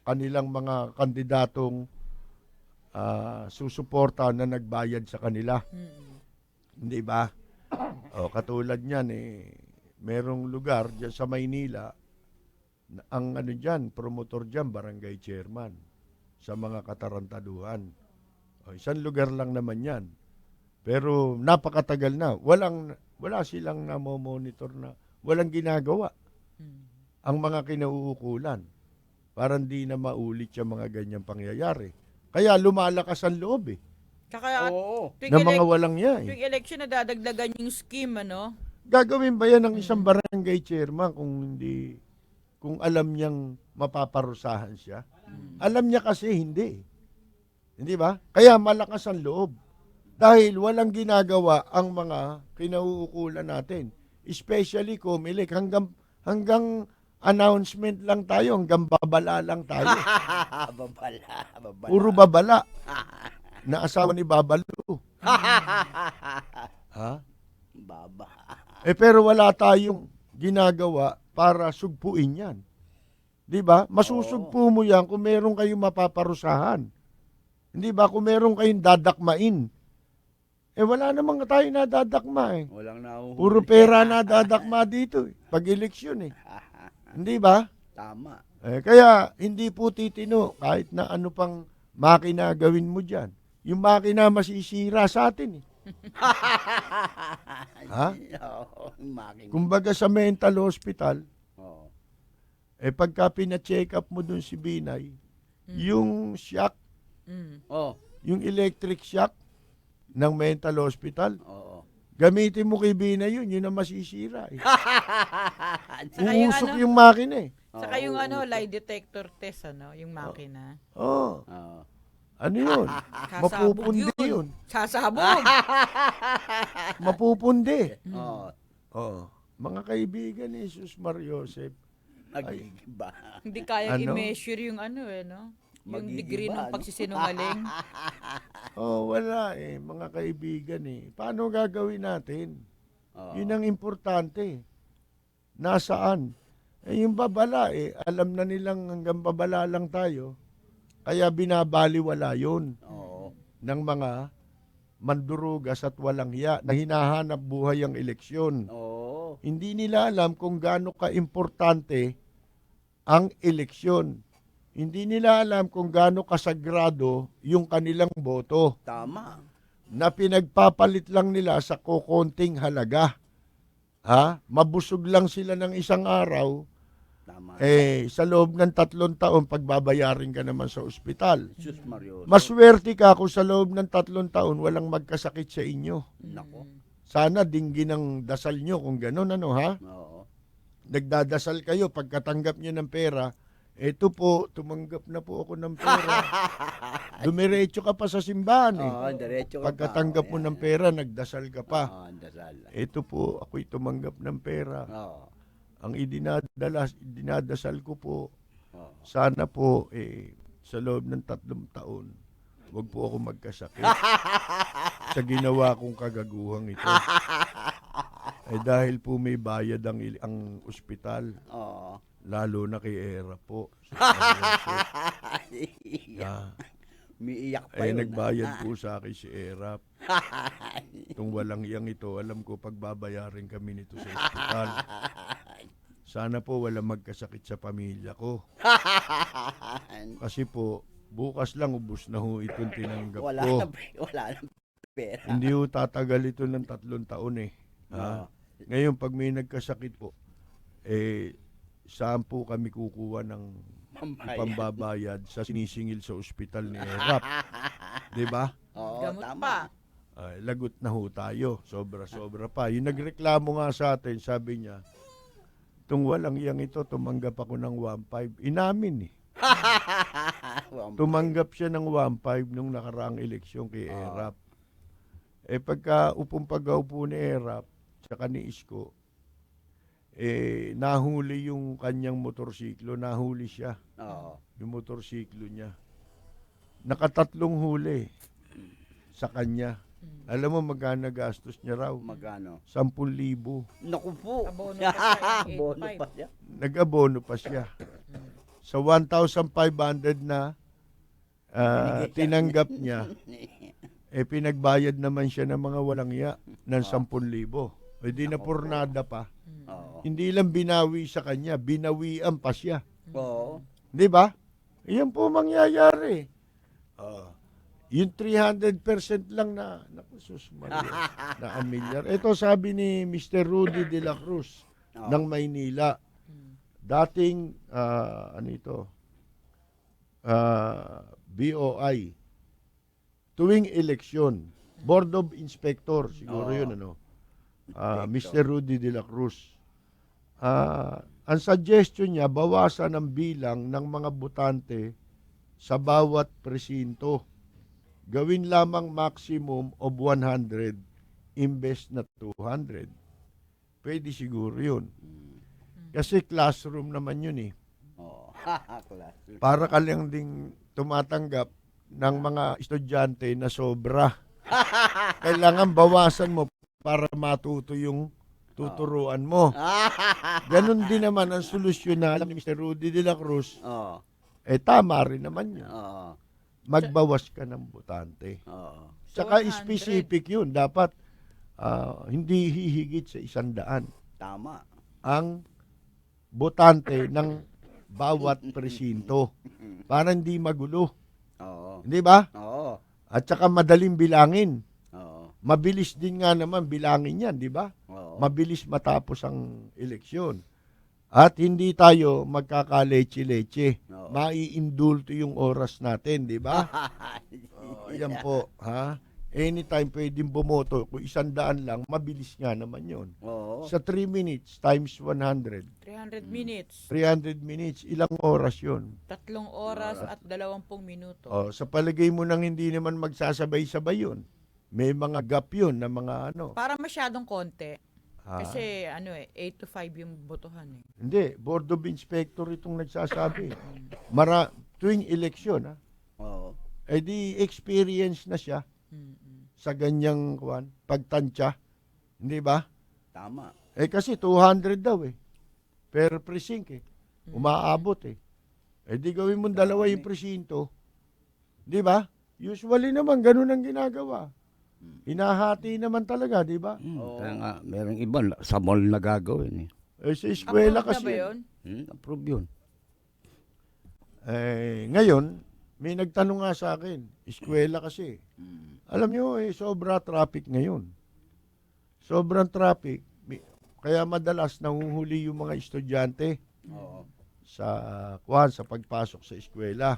kanilang mga kandidatong susuporta na nagbayad sa kanila. Hindi ba? O katulad niyan merong lugar diyan sa Maynila ang promotor diyan barangay chairman sa mga katarantaduhan. O, isang lugar lang naman 'yan. Pero napakatagal na. Wala silang namomonitor na walang ginagawa. Ang mga kinauukulan para hindi na maulit yung mga ganyang pangyayari. Kaya lumalakas ang loob Tsaka, na mga walang yan. Tuwing election na dadagdagan yung scheme, Gagawin ba yan ng isang barangay chairman kung alam niyang mapaparusahan siya? Alam niya kasi hindi. Hindi ba? Kaya malakas ang loob. Dahil walang ginagawa ang mga kinauukulan natin. Especially Comelec. Hanggang announcement lang tayo, hanggang babala lang tayo. babala. Puro babala. Na asawa ni Babalo. Ha? Baba. Pero wala tayong ginagawa para sugpuin yan. Di ba? Masusugpo mo yan kung meron kayong mapaparusahan. Hindi ba? Kung meron kayong dadakmain. Wala namang tayo na dadakma Walang nahuhuli. Puro pera na dadakma dito pag eleksyon Hindi ba? Tama. Kaya hindi po titino kahit na ano pang makina gawin mo dyan. Yung makina masisira sa atin Ha? Kumbaga sa mental hospital, pagka pina-check up mo dun si Binay, yung shock, yung electric shock ng mental hospital, gamitin mo kay Binay yun ang masisira Uusok yung makina Saka yung lie detector test, yung makina. Ano yun? Mapupundi yun. Sasabog. Mapupundi. Mga kaibigan ni Jesus Mariosep. Hindi kaya i-measure yung yung degree ng pagsisinungaling. Wala mga kaibigan Paano gagawin natin? Yun ang importante. Nasaan? Yung babala alam na nilang hanggang babala lang tayo. Kaya binabaliwala yun ng mga mandurugas at walang hiya na hinahanap buhay ang eleksyon. Hindi nila alam kung gaano ka-importante ang eleksyon. Hindi nila alam kung gaano kasagrado yung kanilang boto. Tama. Na pinagpapalit lang nila sa kukonting halaga. Mabusog lang sila ng isang araw. Tama. Sa loob ng 3 taon, pagbabayarin ka naman sa ospital. Mario. Maswerte ka kung sa loob ng 3 taon, walang magkasakit sa inyo. Nako. Sana dinggin ang dasal nyo kung gano'n, Nagdadasal kayo, pagkatanggap nyo ng pera, eto po, tumanggap na po ako ng pera. Dumiretso ka pa sa simbahan diretso ka Pagkatanggap mo ng pera, nagdasal ka pa. Dasal. Eto po, ako'y tumanggap ng pera. Ang dinadasal ko po, sana po, sa loob ng 3 taon, huwag po ako magkasakit sa ginawa kong kagaguhang ito. Dahil po may bayad ang ospital, lalo na kay Era po. Umiiyak pa yun. Nagbayad po sa akin si Era. Itong walang iyang ito, alam ko pagbabayarin kami nito sa ospital. sana po wala magkasakit sa pamilya ko. Kasi po, bukas lang ubos na ho itong tinanggap wala ko. wala na pera. Hindi ho tatagal ito ng 3 taon eh. Ha? Ngayon, pag may nagkasakit po, saan po kami kukuha ng pambabayad sa sinisingil sa ospital ni ERAP? Diba? Oo, Gamot tama. pa. Lagot na ho tayo. Sobra-sobra pa. Yung nagreklamo nga sa atin, sabi niya, itong walang iyang ito, tumanggap ako ng 1.5. Inamin eh. Tumanggap siya ng 1.5 nung nakaraang eleksyon kay ERAP. Pagka upong pag-aupo ni ERAP, tsaka ni Isko, nahuli yung kanyang motorsiklo, nahuli siya. Yung motorsiklo niya. Nakatatlong huli sa kanya. Alam mo magkano gastos niya raw? Magkano? 10,000. Naku po. Abono pa siya, Abono 8.5. pa siya. Nag-abono pa siya. Sa 1,500 na tinanggap niya, pinagbayad naman siya ng mga walang iya ng 10,000. Di na pornada pa. Hindi lang binawi sa kanya, binawian pa siya. Oo. Di ba? Iyan po mangyayari. Yung 300% lang na, naku, sus Maria, na amilyar. Ito sabi ni Mr. Rudy de la Cruz ng Maynila. Dating, BOI. Tuwing eleksyon. Board of Inspector, siguro yun, Mr. Rudy de la Cruz. Ang suggestion niya, bawasan ang bilang ng mga botante sa bawat presinto. Gawin lamang maximum of 100 imbes na 200. Pwede siguro yun. Kasi classroom naman yun eh. Classroom. Para ka lang ding tumatanggap ng mga estudyante na sobra. Kailangan bawasan mo para matuto yung tuturuan mo. Ganon din naman ang solusyon na alam ni Mr. Rudy de la Cruz. Tama rin naman yun. Magbawas ka ng botante. Tsaka 100. specific yun. Dapat hindi hihigit sa 100. Tama. Ang botante ng bawat presinto. Para hindi magulo. Hindi ba? At saka madaling bilangin. Mabilis din nga naman bilangin yan, di ba? Mabilis matapos ang eleksyon. At hindi tayo magkakaleche-leche. Maiindulto yung oras natin, di ba? Yan po, ha? Anytime pwedeng bumoto. Kung 100 lang, mabilis nga naman yun. Sa 3 minutes times 100. 300 minutes. 300 minutes, ilang oras yun? 3 oras at 20 minuto. Sa palagay mo nang hindi naman magsasabay-sabay yun. May mga gap yun na mga Para masyadong konti. Kasi 8 to 5 yung botohan eh. Hindi, Board of Inspector itong nagsasabi. Tuwing eleksyon, ha? Di experience na siya sa ganyang pagtansya. Hindi ba? Tama. Kasi 200 daw per precinct Umaabot di gawin mo 2 yung presinto. Di ba? Usually naman, ganun ang ginagawa. Hinahati naman talaga, di ba? Kaya nga, merong iba sa mall na gagawin sa eskwela Approved kasi. na ba yun? Approve yun. Ngayon, may nagtanong nga sa akin, eskwela kasi. Alam nyo, sobra traffic ngayon. Sobrang traffic. Kaya madalas nanguhuli yung mga estudyante sa pagpasok sa eskwela.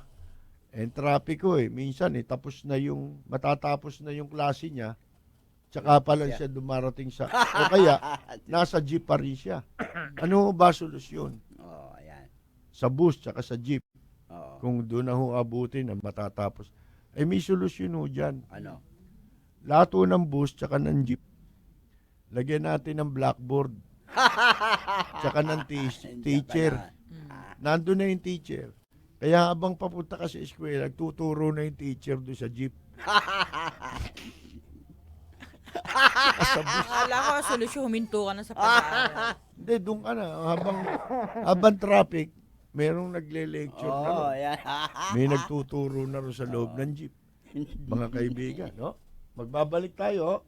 Traffic ko minsan matatapos na yung klase niya, tsaka pa lang siya dumarating o kaya nasa jeep pa rin siya. Ano ba solusyon? Ayan. Sa bus tsaka sa jeep. Kung doon na ho abutin na matatapos. May solusyon ho dyan. Ano? Lahat ho ng bus tsaka ng jeep, lagyan natin ng blackboard tsaka ng teacher. Nandun na yung teacher. Kaya habang papunta ka sa eskwela, tuturo na yung teacher doon sa jeep. Akala ko, solusyon, huminto ka na sa pag-aaral. Hindi, doon ka na. Habang traffic, merong nagle-lecture na ron. Ayan. May nagtuturo na ron sa loob ng jeep. Mga kaibigan, Magbabalik tayo.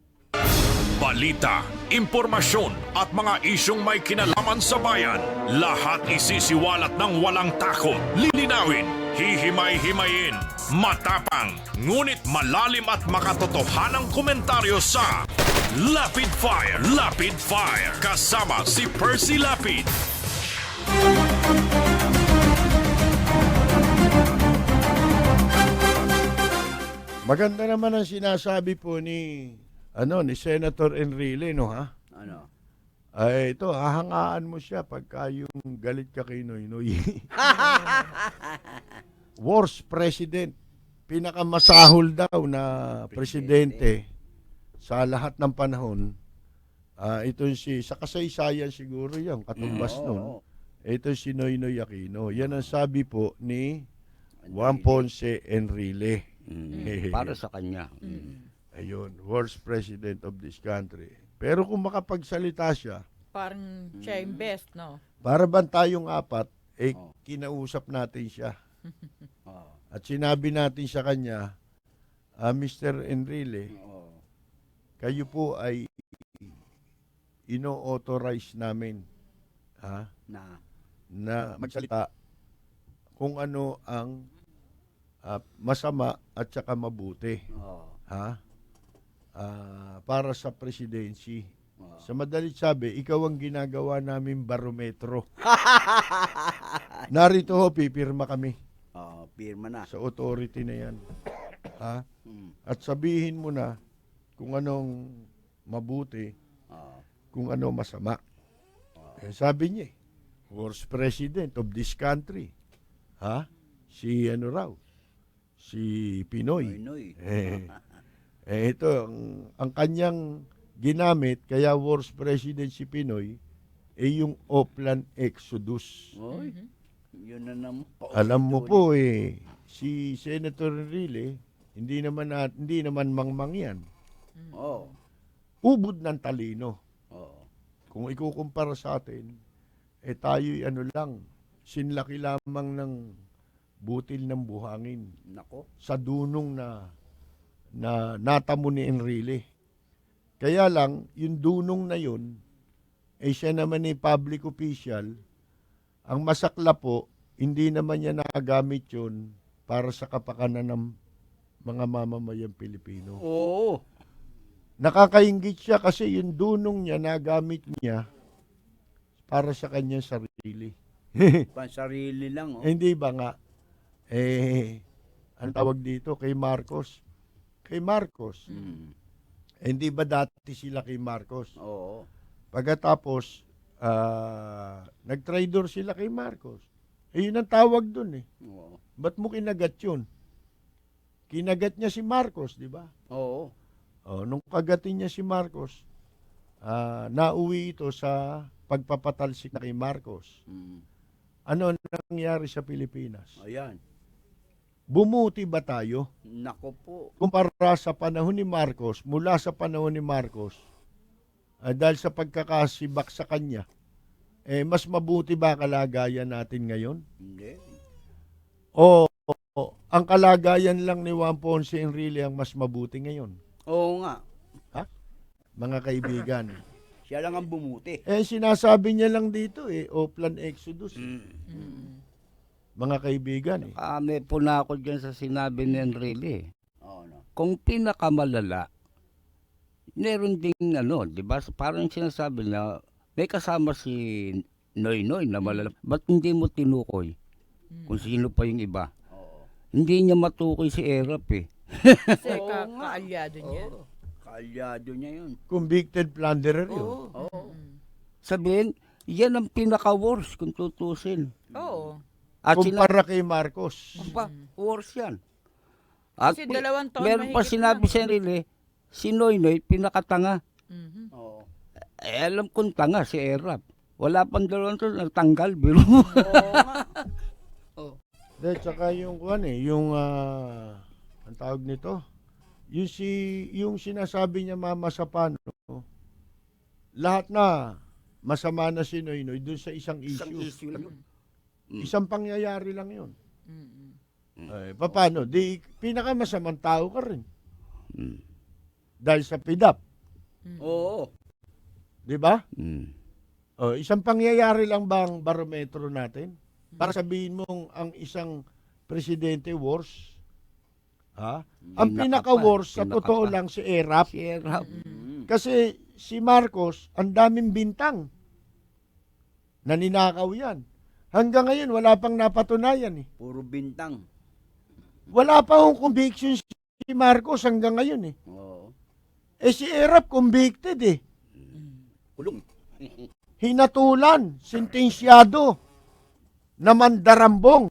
Balita, impormasyon at mga isyong may kinalaman sa bayan. Lahat isisiwalat ng walang takot. Lilinawin, hihimay-himayin, matapang, ngunit malalim at makatotohanang komentaryo sa Lapid Fire, kasama si Percy Lapid. Maganda naman ang sinasabi po ni Senator Enrile, no ha? Ano? Ay, ito, hahangaan mo siya pagka yung galit ka kay Noynoy. Worst president. Pinakamasahol daw na presidente sa lahat ng panahon. Ito sa kasaysayan siguro yan, katumbas nun. Ito si Noynoy Aquino. Yan ang sabi po ni Juan Ponce Enrile. Para sa kanya. Ayun, worst president of this country. Pero kung makapagsalita siya, Parang siya yung best, no? para bang tayong apat, kinausap natin siya. At sinabi natin sa kanya, Mr. Enrile, kayo po ay ino-authorize namin na magsalita kung ano ang masama at saka mabuti para sa presidency. Sa madalit sabi, ikaw ang ginagawa namin barometro. Narito ho, pipirma kami. Pirma na. Sa authority na yan. At sabihin mo na kung anong mabuti, kung ano masama. Sabi niya, worst president of this country. Si raw? Si Pinoy. Ito, ang kanyang ginamit, kaya worst president si Pinoy, yung Oplan Exodus. Yun na naman. Alam mo po si Senator Enrile, hindi naman mangmang yan. Ubod ng talino. Kung ikukumpara sa atin, tayo'y sinlaki lamang ng butil ng buhangin. Nako. Sa dunong na natamo ni Enrile. Kaya lang, yung dunong na yun, siya naman public official. Ang masakla po, hindi naman niya nakagamit yun para sa kapakanan ng mga mamamayang Pilipino. Oo. Nakakaingit siya kasi yung dunong niya nagamit niya para sa kanyang sarili. Pansarili lang. Hindi ba nga? Ang tawag dito kay Marcos. Kay Marcos. Hindi ba dati sila kay Marcos? Oo. Pagkatapos, nag-traitor sila kay Marcos. Yun ang tawag dun Oo. Ba't mo kinagat yun? Kinagat niya si Marcos, di ba? Oo. Nung kagatin niya si Marcos, nauwi ito sa pagpapatalsik na kay Marcos. Ano nangyari sa Pilipinas? Ayan. Bumuti ba tayo? Nako po. Kumpara sa panahon ni Marcos, mula sa panahon ni Marcos, dahil sa pagkakasibak sa kanya, mas mabuti ba kalagayan natin ngayon? Hindi. O ang kalagayan lang ni Juan Ponce Enrile ang mas mabuti ngayon? Oo nga. Mga kaibigan. Siya lang ang bumuti. Sinasabi niya lang dito Oplan Exodus. Mga kaibigan. May puna ako dyan sa sinabi ni Enrile. No. Kung pinakamalala, meron ding di ba? Parang sinasabi na may kasama si Noynoy na malala. Ba't hindi mo tinukoy kung sino pa yung iba? Hindi niya matukoy si Erap Kasi kaalyado niya. Kaalyado niya yun. Convicted plunderer yun. Sabihin, yan ang pinaka-worst kung tutusin. Oo. At kumpara kay Marcos. Worst yan. At Kasi 2 taon meron pa sinabi sa Enrile, si Noynoy pinakatanga. Oo. Alam kong tanga si Erap. Wala pang 2 taon, nagtanggal, biro. Tsaka yung ang tawag nito, yung sinasabi niya Mama Sapano, lahat na masama na si Noynoy dun sa isang issue. Isang pangyayari lang yun. Paano? Di pinakamasamang tao ka rin. Dahil sa PIDAP. Oo. Di ba? Mm. Isang pangyayari lang bang barometro natin? Para sabihin mong ang isang presidente worse? Ha? Ang pinaka-worse sa totoo lang si Erap. Si Erap. Kasi si Marcos, ang daming bintang. Naninakaw yan. Hanggang ngayon, wala pang napatunayan eh. Puro bintang. Wala pa akong conviction si Marcos hanggang ngayon eh. Oo. Si Erap convicted eh. Kulong. Hinatulan, sentensyado, na mandarambong,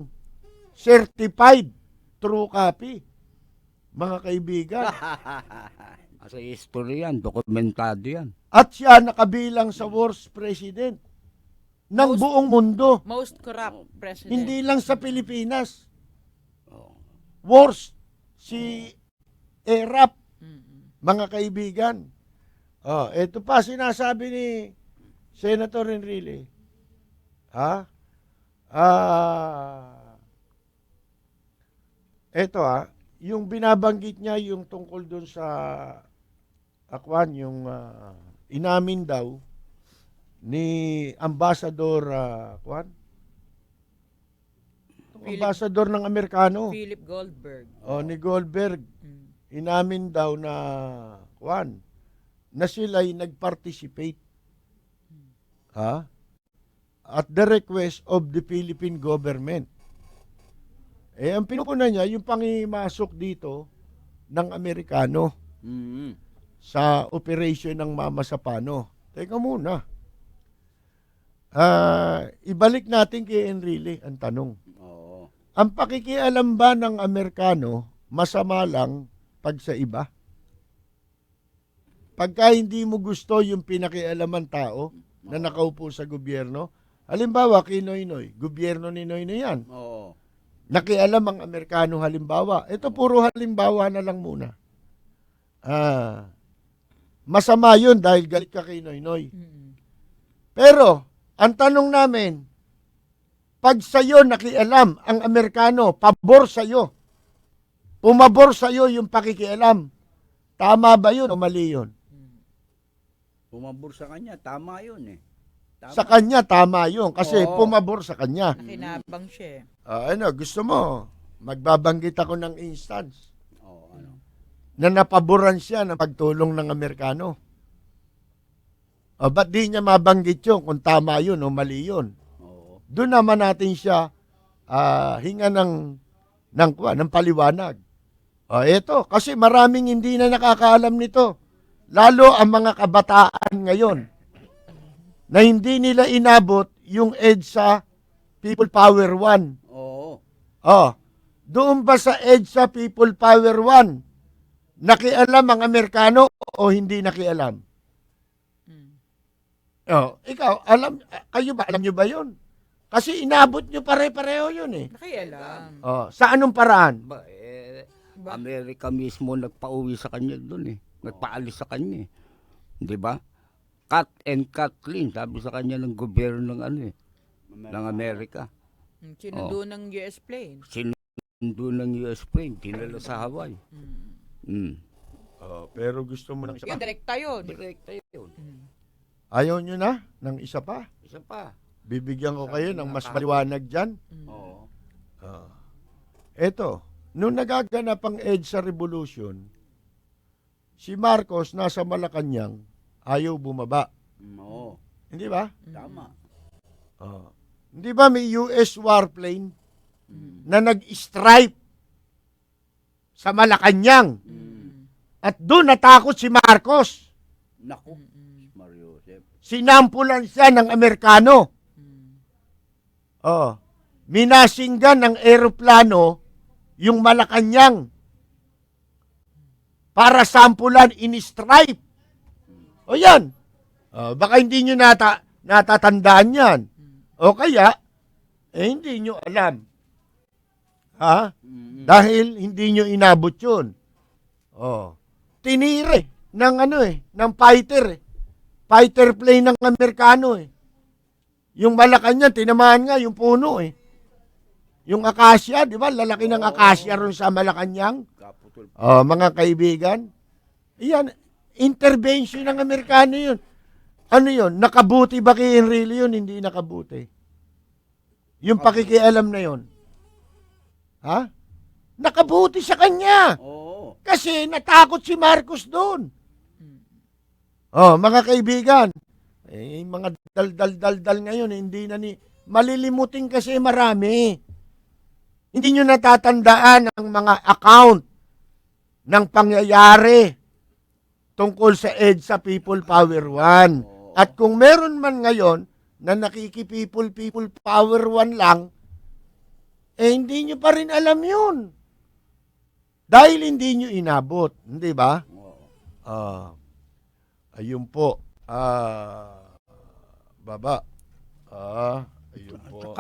certified, true copy. Mga kaibigan. Sa history yan, dokumentado yan. At siya nakabilang sa worst president ng buong mundo. Most corrupt president. Hindi lang sa Pilipinas. Worst si Erap. Mga kaibigan. Ito pa sinasabi ni Senator Enrile. Ito yung binabanggit niya yung tungkol doon sa Akwan, yung inamin daw ni Ambassador Ambassador ng Amerikano. Philip Goldberg. Ni Goldberg. Inamin daw na na sila'y nag-participate at the request of the Philippine government. Ang pinupuna niya, yung pangimasok dito ng Amerikano sa operation ng Mama Sapano. Teka muna. Ibalik natin kay Enrile ang tanong. Oo. Ang pakikialam ba ng Amerikano masama lang pag sa iba? Pagka hindi mo gusto yung pinakialaman tao na nakaupo sa gobyerno, halimbawa kay Noynoy, gobyerno ni Noynoy yan. Oo. Nakialam ang Amerikano halimbawa. Ito puro halimbawa na lang muna. Masama yun dahil galit ka kay Noynoy. Pero, ang tanong namin, pag sa'yo nakialam ang Amerikano, pabor sa'yo, pumabor sa'yo yung pakikialam, tama ba yun o mali yun? Pumabor sa kanya, tama yun eh. Tama. Sa kanya, tama yun. Kasi Oo. pumabor sa kanya. Nakinabang siya. Gusto mo, magbabanggit ako ng instance Oo, na napaboran siya ng pagtulong ng Amerikano. Ba't di niya mabanggit yun kung tama yun o mali yun? Oo. Doon naman natin siya hinga ng paliwanag. Eto, kasi maraming hindi na nakakaalam nito. Lalo ang mga kabataan ngayon na hindi nila inabot yung EDSA People Power 1. Oo. Doon ba sa EDSA People Power 1 nakialam ang Amerikano o hindi nakialam? Ikaw, kayo ba? Alam nyo ba yun? Kasi inabot nyo pare-pareho yun eh. Nakialam. Sa anong paraan? Amerika mismo nagpauwi sa kanya doon eh. Nagpaalis sa kanya eh. Di ba? Cut and cut clean, sabi sa kanya ng gobyerno ng ng Amerika. Sinundo ng US plane. Sinundo ng US plane, dinala sa Hawaii. Pero gusto mo ng isa pa? Direkta yun. Direkta yun. Ayaw nyo na ng isa pa? Isa pa. Bibigyan ko kayo ng mas maliwanag dyan. Oo. Eto, nung nagaganap ang EDSA Revolution, si Marcos nasa Malacanang, ayaw bumaba. Oo. Hindi ba? Tama. Hindi ba may US warplane na nag-strike sa Malacanang? At doon natakot si Marcos. Naku. Mario Joseph. Sinampulan siya ng Amerikano. Minasinggan ng eroplano yung Malacanang para sampulan in-strike. Yan. Baka hindi nyo natatandaan yan. O kaya, hindi nyo alam. Dahil hindi nyo inabot yun. Tinire ng ng fighter. Fighter plane ng Amerikano Yung Malacanang, tinamaan nga yung puno Yung akasya, di ba? Lalaki ng akasya ron sa Malacanang. Mga kaibigan. Intervention ng Amerikano yun. Ano yun? Nakabuti ba kay Enrile yun? Hindi nakabuti. Yung pakikialam na yun. Ha? Nakabuti sa kanya. Oo. Kasi natakot si Marcos doon. Oh, mga kaibigan, mga dal ngayon, hindi na malilimutin kasi marami. Hindi nyo natatandaan ang mga account ng pangyayari tungkol sa EDSA People Power 1. At kung meron man ngayon na nakiki-People Power 1 lang, hindi nyo pa rin alam yun. Dahil hindi nyo inabot. Hindi ba? Ayun po. Baba. Ayun po.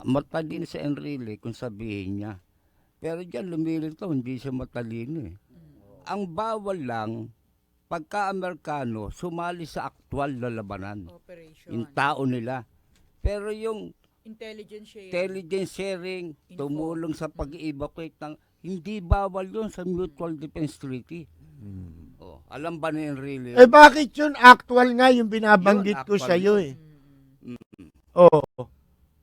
Matalino si Enrile kung sabihin niya. Pero diyan lumilitaw, hindi siya matalino eh. Ang bawal lang, pagka-Amerikano, sumali sa aktual na labanan. Operation. Yung tao nila. Pero yung Intelligence sharing, tumulong sa pag-evacuate ng, hindi bawal yun sa Mutual Defense Treaty. Oh, alam ba ni Enrile? Bakit yun? Actual nga yung binabanggit ko sa iyo eh. Oh.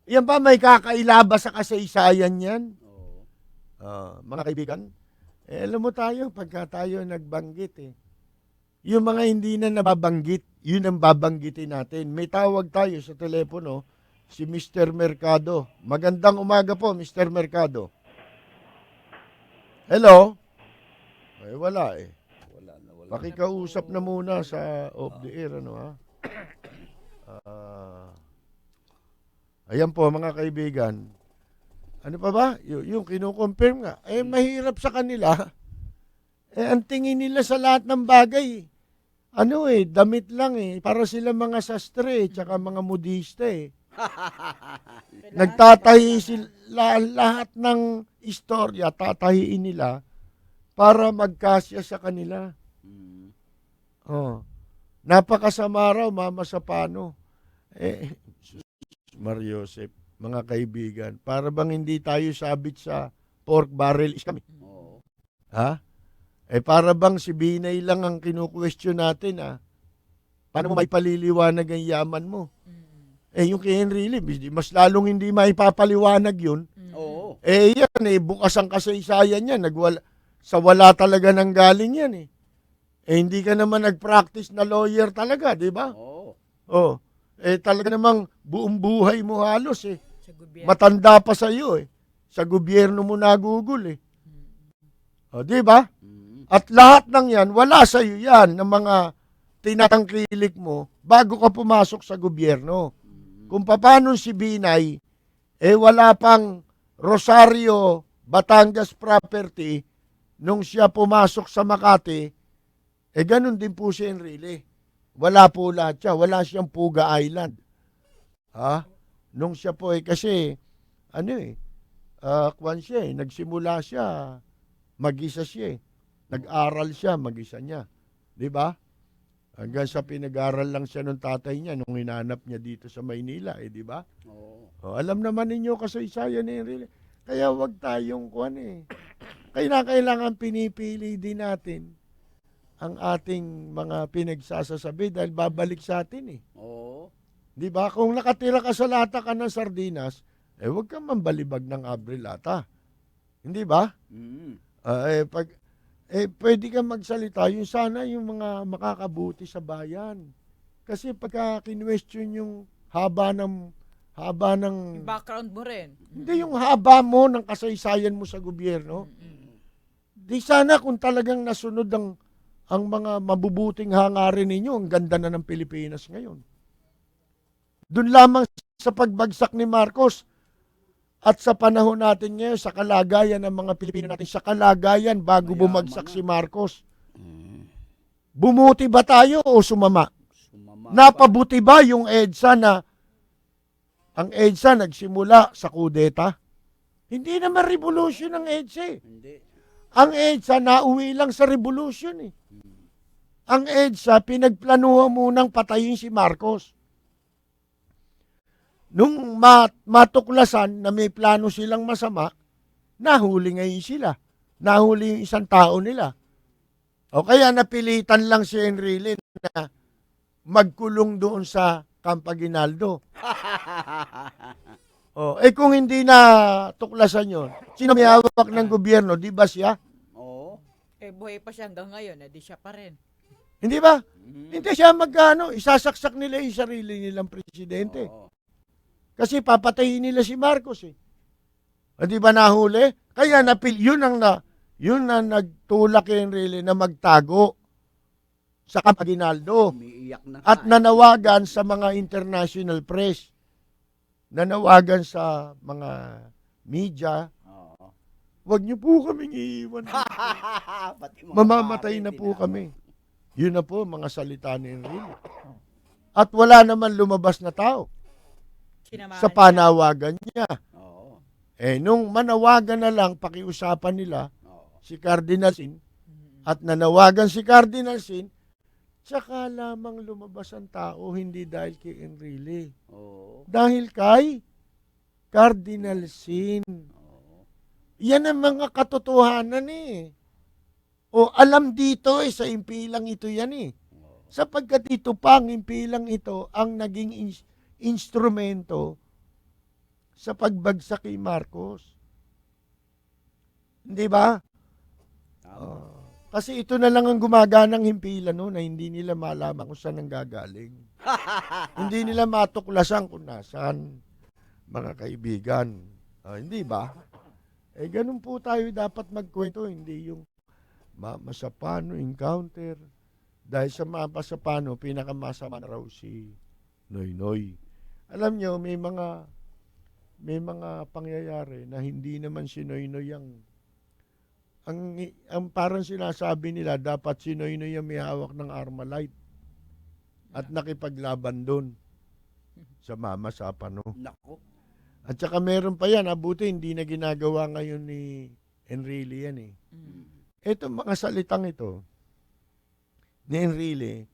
Yan ba may kakailaba sa kasaysayan yan? Mga kaibigan, alam mo tayo, pagka tayo nagbanggit yung mga hindi na nababanggit, yun ang babanggitin natin. May tawag tayo sa telepono, si Mr. Mercado. Magandang umaga po, Mr. Mercado. Hello? Wala Pakikausap na muna sa off the air, ano ha? Ayan po mga kaibigan. Ano pa ba? Yung kinukonfirm nga. Mahirap sa kanila. Ang tingin nila sa lahat ng bagay. Damit lang Para sila mga sastre, tsaka mga modista Nagtatahi sila lahat ng istorya, tatahiin nila para magkasya sa kanila. Napakasama raw, Mama Sapano. Mariosep, mga kaibigan, para bang hindi tayo sabit sa pork barrel is kami. Ha? Para bang si Binay lang ang kinu-question natin, Paano mo may paliliwanag ang yaman mo? Yung kay Enrile, mas lalong hindi maipapaliwanag yun. Oo. Yan, bukas ang kasaysayan yan. Sa wala talaga nang galing yan hindi ka naman nag-practice na lawyer talaga, di ba? Oo. Talaga namang buong buhay mo halos matanda pa sa iyo Sa gobyerno mo nagugol di ba? At lahat ng yan, wala sa iyo yan ng mga tinatangkilik mo bago ka pumasok sa gobyerno. Kung paano si Binay, wala pang Rosario, Batangas property nung siya pumasok sa Makati, ganun din po si Enrile. Wala po lahat siya. Wala siyang Puga Island. Nung siya po kasi, kwan siya nagsimula siya, mag-isa siya Nag-aral siya, mag-isa niya. Di ba? Hanggang sa pinag-aral lang siya ng tatay niya nung hinanap niya dito sa Maynila, di ba? Alam naman ninyo kasaysayan ni Enrile. Kaya wag tayong kailangan pinipili din natin ang ating mga pinagsasasabi dahil babalik sa atin Oo. Di ba? Kung nakatira ka sa lata ka ng sardinas, wag kang mambalibag ng abrelata. Hindi ba? Pwede kang magsalita, yung sana yung mga makakabuti sa bayan. Kasi pagka kinwestiyon yung haba ng yung background mo rin. Hindi yung haba mo ng kasaysayan mo sa gobyerno. Di sana kung talagang nasunod ang mga mabubuting hangarin ninyo, ang ganda na ng Pilipinas ngayon. Doon lamang sa pagbagsak ni Marcos at sa panahon natin ngayon, sa kalagayan ng mga Pilipino natin, sa kalagayan bago bumagsak si Marcos. Bumuti ba tayo o sumama? Napabuti ba yung EDSA na ang EDSA nagsimula sa kudeta? Hindi naman revolution ang EDSA. Hindi. Ang EDSA nauwi lang sa revolution Ang EDSA pinagplanuhan munang patayin si Marcos. Nung matuklasan na may plano silang masama, nahuli ngayon sila. Nahuli yung isang tao nila. O kaya napilitan lang si Enrile na magkulong doon sa Camp Aguinaldo. Kung hindi na tuklasan yon, sino may hawak ng gobyerno? Di ba siya? Oo. Buhay pa siya hanggang ngayon, di siya pa rin. Hindi ba? Hindi siya isasaksak nila yung sarili nilang presidente. Oo. Kasi papatayin nila si Marcos eh. Di ba nahuli? Kaya yun ang nagtulak kay Enrile na magtago sa Camp Aguinaldo. Umiiyak na At nga. nanawagan sa mga international press. Nanawagan sa mga media. Oo. Huwag niyo po kaming iiwan. Pati mga Mamamatay pare, na po tinawag. kami. Yun na po mga salita ni Enrile. At wala naman lumabas na tao Sinamahan sa panawagan niya. Oo. Nung manawagan na lang, pakiusapan nila Oo. si Cardinal Sin at nanawagan si Cardinal Sin, tsaka lamang lumabas ang tao, hindi dahil kay Enrile. Oo. Dahil kay Cardinal Sin. Oo. Yan ang mga katotohanan eh. Alam dito sa impilang ito yan eh. Sapagkat ito pa, ang impilang ito, ang naging instrumento sa pagbagsak kay Marcos. Hindi ba? Kasi ito na lang ang gumaganang himpilan na hindi nila malaman kung saan ang gagaling. Hindi nila matuklasan kung nasaan, mga kaibigan. Hindi ba? Ganun po tayo dapat magkwento, hindi yung Masapano encounter. Dahil sa Masapano, pinakamasama raw si Noynoy. Alam nyo, may mga pangyayari na hindi naman si Noynoy ang parang sinasabi nila, dapat si Noynoy ang may hawak ng Armalite at nakipaglaban doon sa Masapano. Nako. At saka meron pa yan, buti hindi na ginagawa ngayon ni Enrile yan eh. Ito mga salitang ito ni Enrile,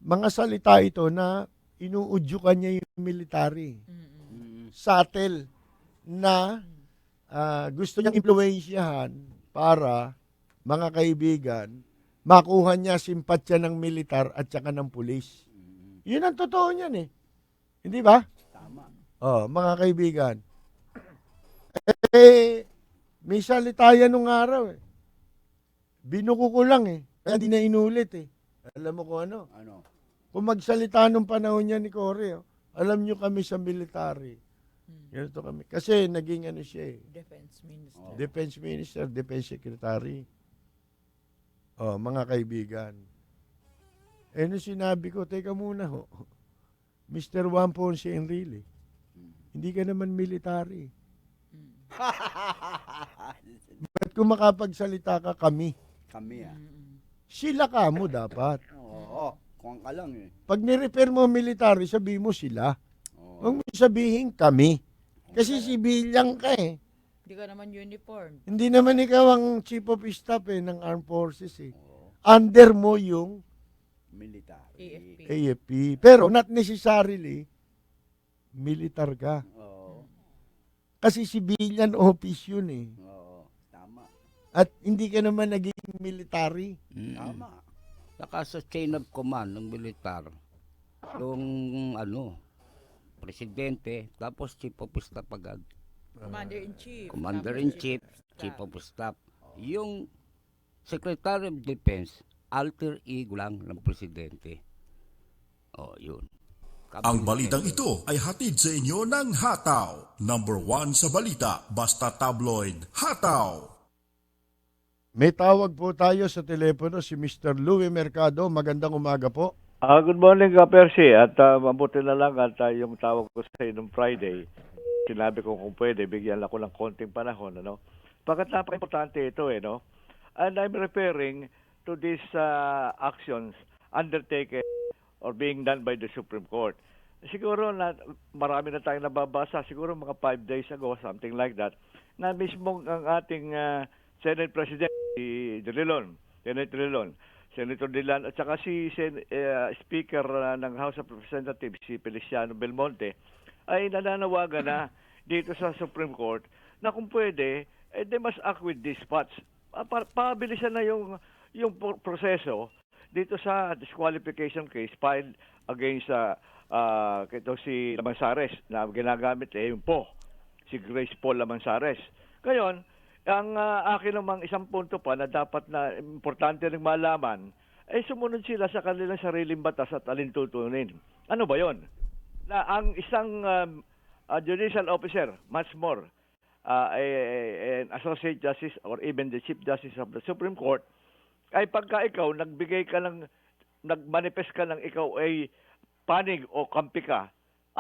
mga salita ito na inuudyukan niya yung military. Subtle na gusto niyang impluwensyahan para, mga kaibigan, makuha niya simpatya ng militar at saka ng pulis. Yun ang totoo niyan eh. Hindi ba? Tama. Mga kaibigan. May salita yan nung araw eh. Binuko ko lang eh. Kaya di na inulit eh. Alam mo kung ano? Ano? Kung magsalita nung panahon niya ni Cory, alam nyo kami sa military. Ganito kami. Kasi naging siya eh. Defense Minister. Defense Minister, Defense Secretary. Mga kaibigan. Nung sinabi ko, teka muna ho. Mr. Juan Ponce Enrile, hindi ka naman military. Ba't kung makapagsalita ka kami? Kami Sila ka mo dapat. Oo. Kuwang ka lang eh. Pag nirepair mo military, sabi mo sila. Oo. Huwag mo sabihin kami. Kasi civilian ka eh. Hindi ka naman uniform. Hindi naman ikaw ang chief of staff ng armed forces eh. Under mo yung Military. AFP. Pero not necessarily militar ka. Oo. Kasi civilian office yun eh. Oo. Tama. At hindi ka naman naging military. Tama. Saka sa chain of command ng militar, yung presidente, tapos chief of staff agad. Commander-in-Chief. Commander-in-chief, chief of staff. Yung Secretary of Defense, alter ego lang ng presidente. Yun. Ang balitang ito ay hatid sa inyo ng Hataw. Number 1 sa balita, basta tabloid. Hataw! May tawag po tayo sa telepono si Mr. Louie Mercado. Magandang umaga po. Good morning, Percy. At mabuti na lang at yung tawag ko sa nung Friday, sinabi ko kung pwede, bigyan ako ng konting panahon. Pagkat napaka-importante ito, no? And I'm referring to these actions undertaken or being done by the Supreme Court. Siguro na marami na tayong nababasa, siguro mga 5 days ago, something like that, na mismo ang ating Senate President, si Senator Drilon, at saka si Speaker ng House of Representatives, si Feliciano Belmonte, ay nananawagan na dito sa Supreme Court na kung pwede, they must act with dispatch. Pabilisan na yung yung proseso dito sa disqualification case filed against ito si Lamansares na ginagamit yung si Grace Paul Lamansares. Ngayon, ang akin namang isang punto pa na dapat na importante ring malaman ay sumunod sila sa kanilang sariling batas at alintutunin. Ano ba yon? Na ang isang judicial officer, much more, an associate justice or even the chief justice of the Supreme Court, ay pagka ikaw nagmanifest ka ng ikaw ay panig o kampi ka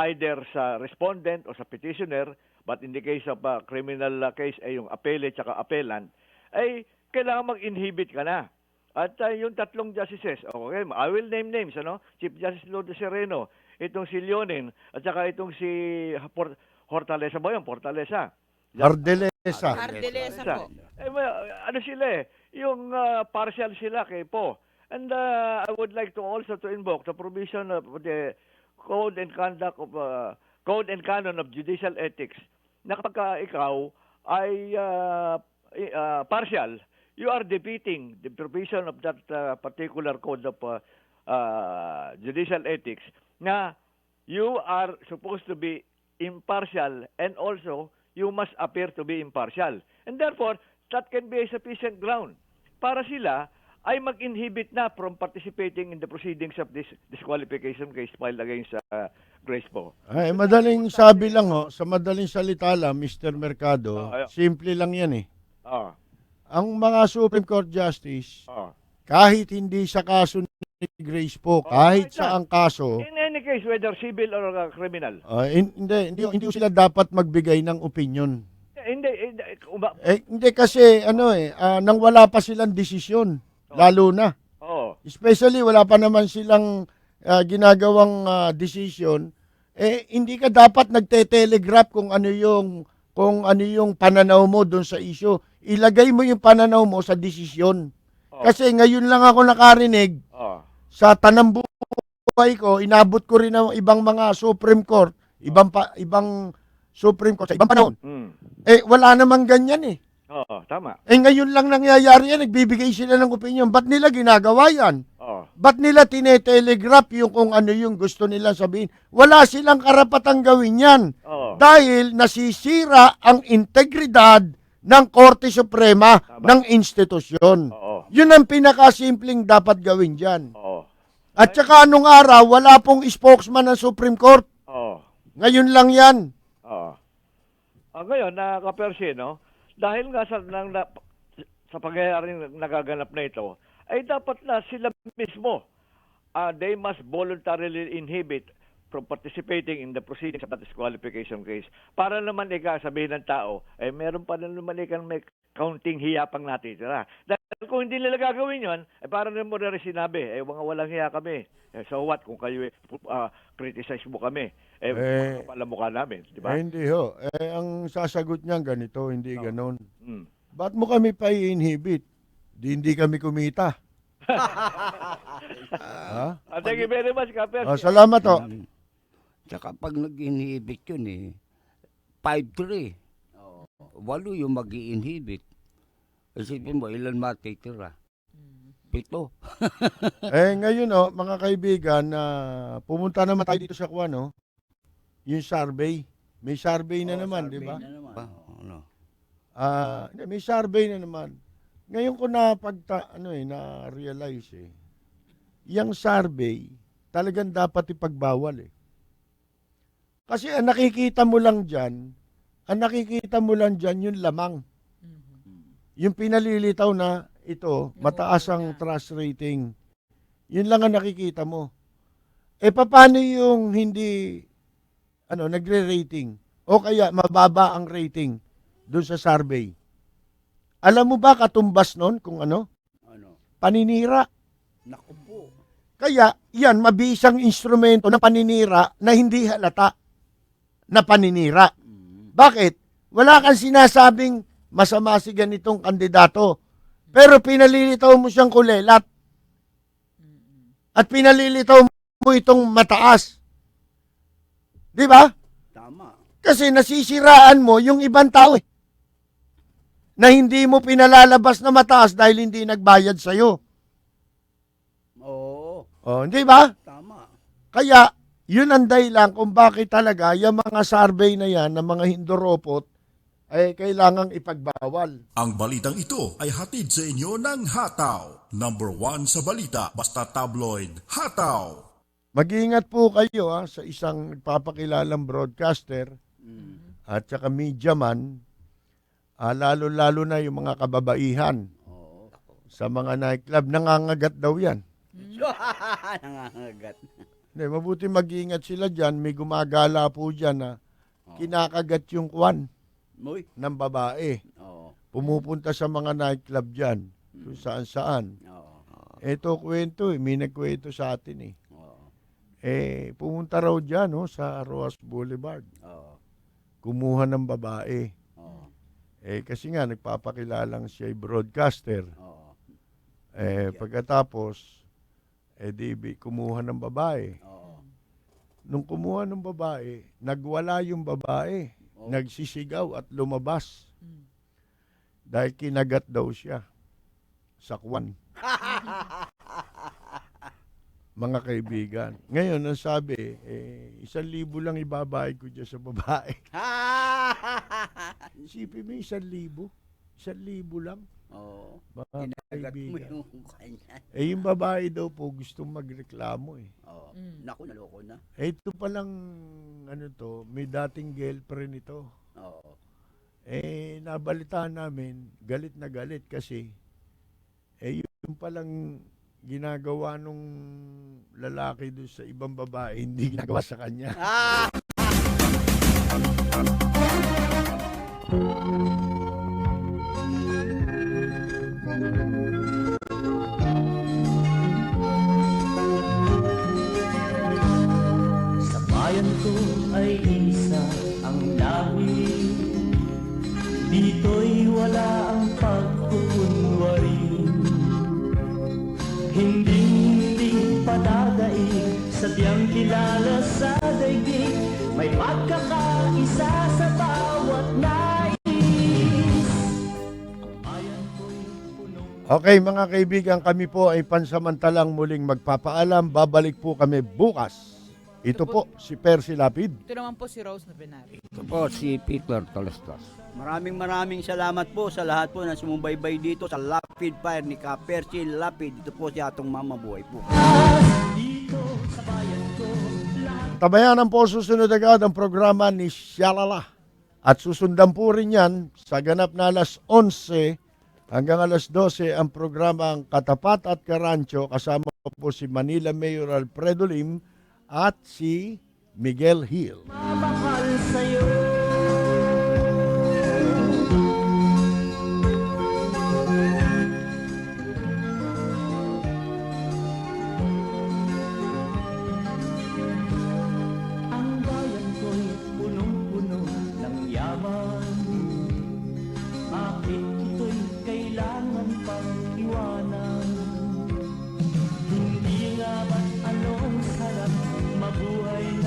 either sa respondent o sa petitioner, but in the case of a criminal case ay yung appellate at appellant, ay kailangan mag-inhibit ka na. At yung tatlong justices, okay, I will name names, Chief Justice Lourdes Sereno, itong si Leonin, at saka itong si Hortaleza ba yun? Portaleza. Ardelesa. Ardelesa po. Ano sila yung partial sila kay Po. And I would like to also to invoke the provision of the Code and Canon of Judicial Ethics na kapag ikaw ay partial, you are defeating the provision of that particular code of judicial ethics na you are supposed to be impartial and also you must appear to be impartial. And therefore, that can be a sufficient ground para sila ay mag-inhibit na from participating in the proceedings of this disqualification case filed against Grace Po. Ay, madaling sabi lang sa madaling salita lang, Mr. Mercado, simple lang yan Ang mga Supreme Court Justice, kahit hindi sa kaso ni Grace Po, kahit sa ang kaso, In any case, whether civil or criminal. hindi sila dapat magbigay ng opinion. Hindi. Kasi nang wala pa silang desisyon, lalo na. Especially wala pa naman silang ginagawang desisyon, hindi ka dapat nagte-telegraph kung ano yung pananaw mo doon sa issue. Ilagay mo yung pananaw mo sa desisyon. Kasi ngayon lang ako nakarinig sa tanang buhay ko, inabot ko rin ng ibang mga Supreme Court, ibang Supreme Court sa ibang panahon. Wala namang ganyan Tama. Ngayon lang nangyayari yan, nagbibigay sila ng opinion. Ba't nila ginagawa yan? Ba't nila tinetelegraph yung kung ano yung gusto nilang sabihin? Wala silang karapatang gawin yan. Dahil nasisira ang integridad ng Korte Suprema ng institusyon. Yun ang pinakasimpleng dapat gawin dyan. At saka anong araw, wala pong spokesman ng Supreme Court. Ngayon lang yan. Ngayon, Kapersi, dahil nga sa pangyayaring nagaganap na ito, ay dapat na sila mismo, they must voluntarily inhibit from participating in the proceedings of the disqualification case. Para naman sabihin ng tao, meron pa naman may counting hiyapang natitira. Dahil kung hindi nila gagawin yun, para naman mo rin sinabi, mga walang hiya kami. So what kung kayo criticize mo kami? Pala mukha namin, di ba? Hindi ang sasagot niyan ganito, hindi ganon. Ba't mo kami pa i-inhibit? Hindi kami kumita. Thank you very much, Kaper. Salamat Tsaka pag nag-inhibit yun 5-3. 8 yung mag-i-inhibit. Isipin mo, ilan matitira? 7. Ngayon mga kaibigan, pumunta naman tayo dito sa yung survey. May survey na naman, di ba? May survey na naman. Ngayon ko na-realize yung survey, talagang dapat ipagbawal Kasi ang nakikita mo lang dyan yung lamang. Yung pinalilitaw na ito, mataas ang trust rating. Yun lang ang nakikita mo. Paano yung hindi nagre-rating? O kaya mababa ang rating doon sa survey? Alam mo ba katumbas nun kung ano? Paninira. Naku po. Kaya yan, mabisang instrumento ng paninira na hindi halata na paninira. Bakit? Wala kang sinasabing masama si ganitong kandidato. Pero pinalilitaw mo siyang kulelat. At pinalilitaw mo itong mataas. Di ba? Tama. Kasi nasisiraan mo yung ibang tao na hindi mo pinalalabas na mataas dahil hindi nagbayad sa'yo. Oo. Oh, hindi ba? Tama. Kaya, yun ang dahilan kung bakit talaga yung mga survey na yan, ng mga hindoropot, ay kailangang ipagbawal. Ang balitang ito ay hatid sa inyo ng Hataw. Number 1 sa balita, basta tabloid, Hataw. Mag-iingat po kayo sa isang papakilalang broadcaster at saka media man, lalo-lalo na yung mga kababaihan sa mga nightclub, nangangagat daw yan. Nangangagat. Hindi, mabuti mag-iingat sila dyan, may gumagala po dyan na kinakagat yung kwan Uy. ng babae. Oo. Pumupunta sa mga nightclub dyan, kung saan-saan. Ito kwento may nagkwento sa atin pumunta raw dyan sa Roas Boulevard. Kumuha ng babae. Kasi nga nagpapakilalang siya ay broadcaster. Pagkatapos, kumuha ng babae. Nung kumuha ng babae, nagwala yung babae. Nagsisigaw at lumabas. Dahil kinagat daw siya sa kwan. Mga kaibigan. Ngayon, ang sabi, 1,000 lang ibabayad ko dyan sa babae. Isipin mo, 1,000. 1,000 lang. Oo. Mga Kinagat mo kaibigan. yung kanya. Yung babae daw po gustong magreklamo Oo. Naku, naloko na. Ito palang, may dating girlfriend ito. Oo. Nabalitaan namin, galit na galit kasi, yung palang ginagawa nung lalaki doon sa ibang babae, hindi ginagawa sa kanya. Sa bayan ko ay isa ang lahi, dito'y wala ang pagkukunwari. Hindi padadaig, sadyang kilala sa daigdig, may pagkakaisa sa bawat nais. Okay mga kaibigan, kami po ay pansamantalang muling magpapaalam. Babalik po kami bukas. Ito po si Percy Lapid. Ito naman po si Rose Nabenari. Ito po si Peter Talastas. Maraming salamat po sa lahat po na sumubaybay dito sa Lapid Fire ni Ka Percy Lapid. Ito po si atong mamabuhay po. Tabayanan po susunod agad ang programa ni Shalala. At susundan po rin yan sa ganap na alas 11 hanggang alas 12 ang programang Katapat at Karancho, kasama po si Manila Mayor Alfredo Lim at si Miguel Hill. Mamahal sa'yo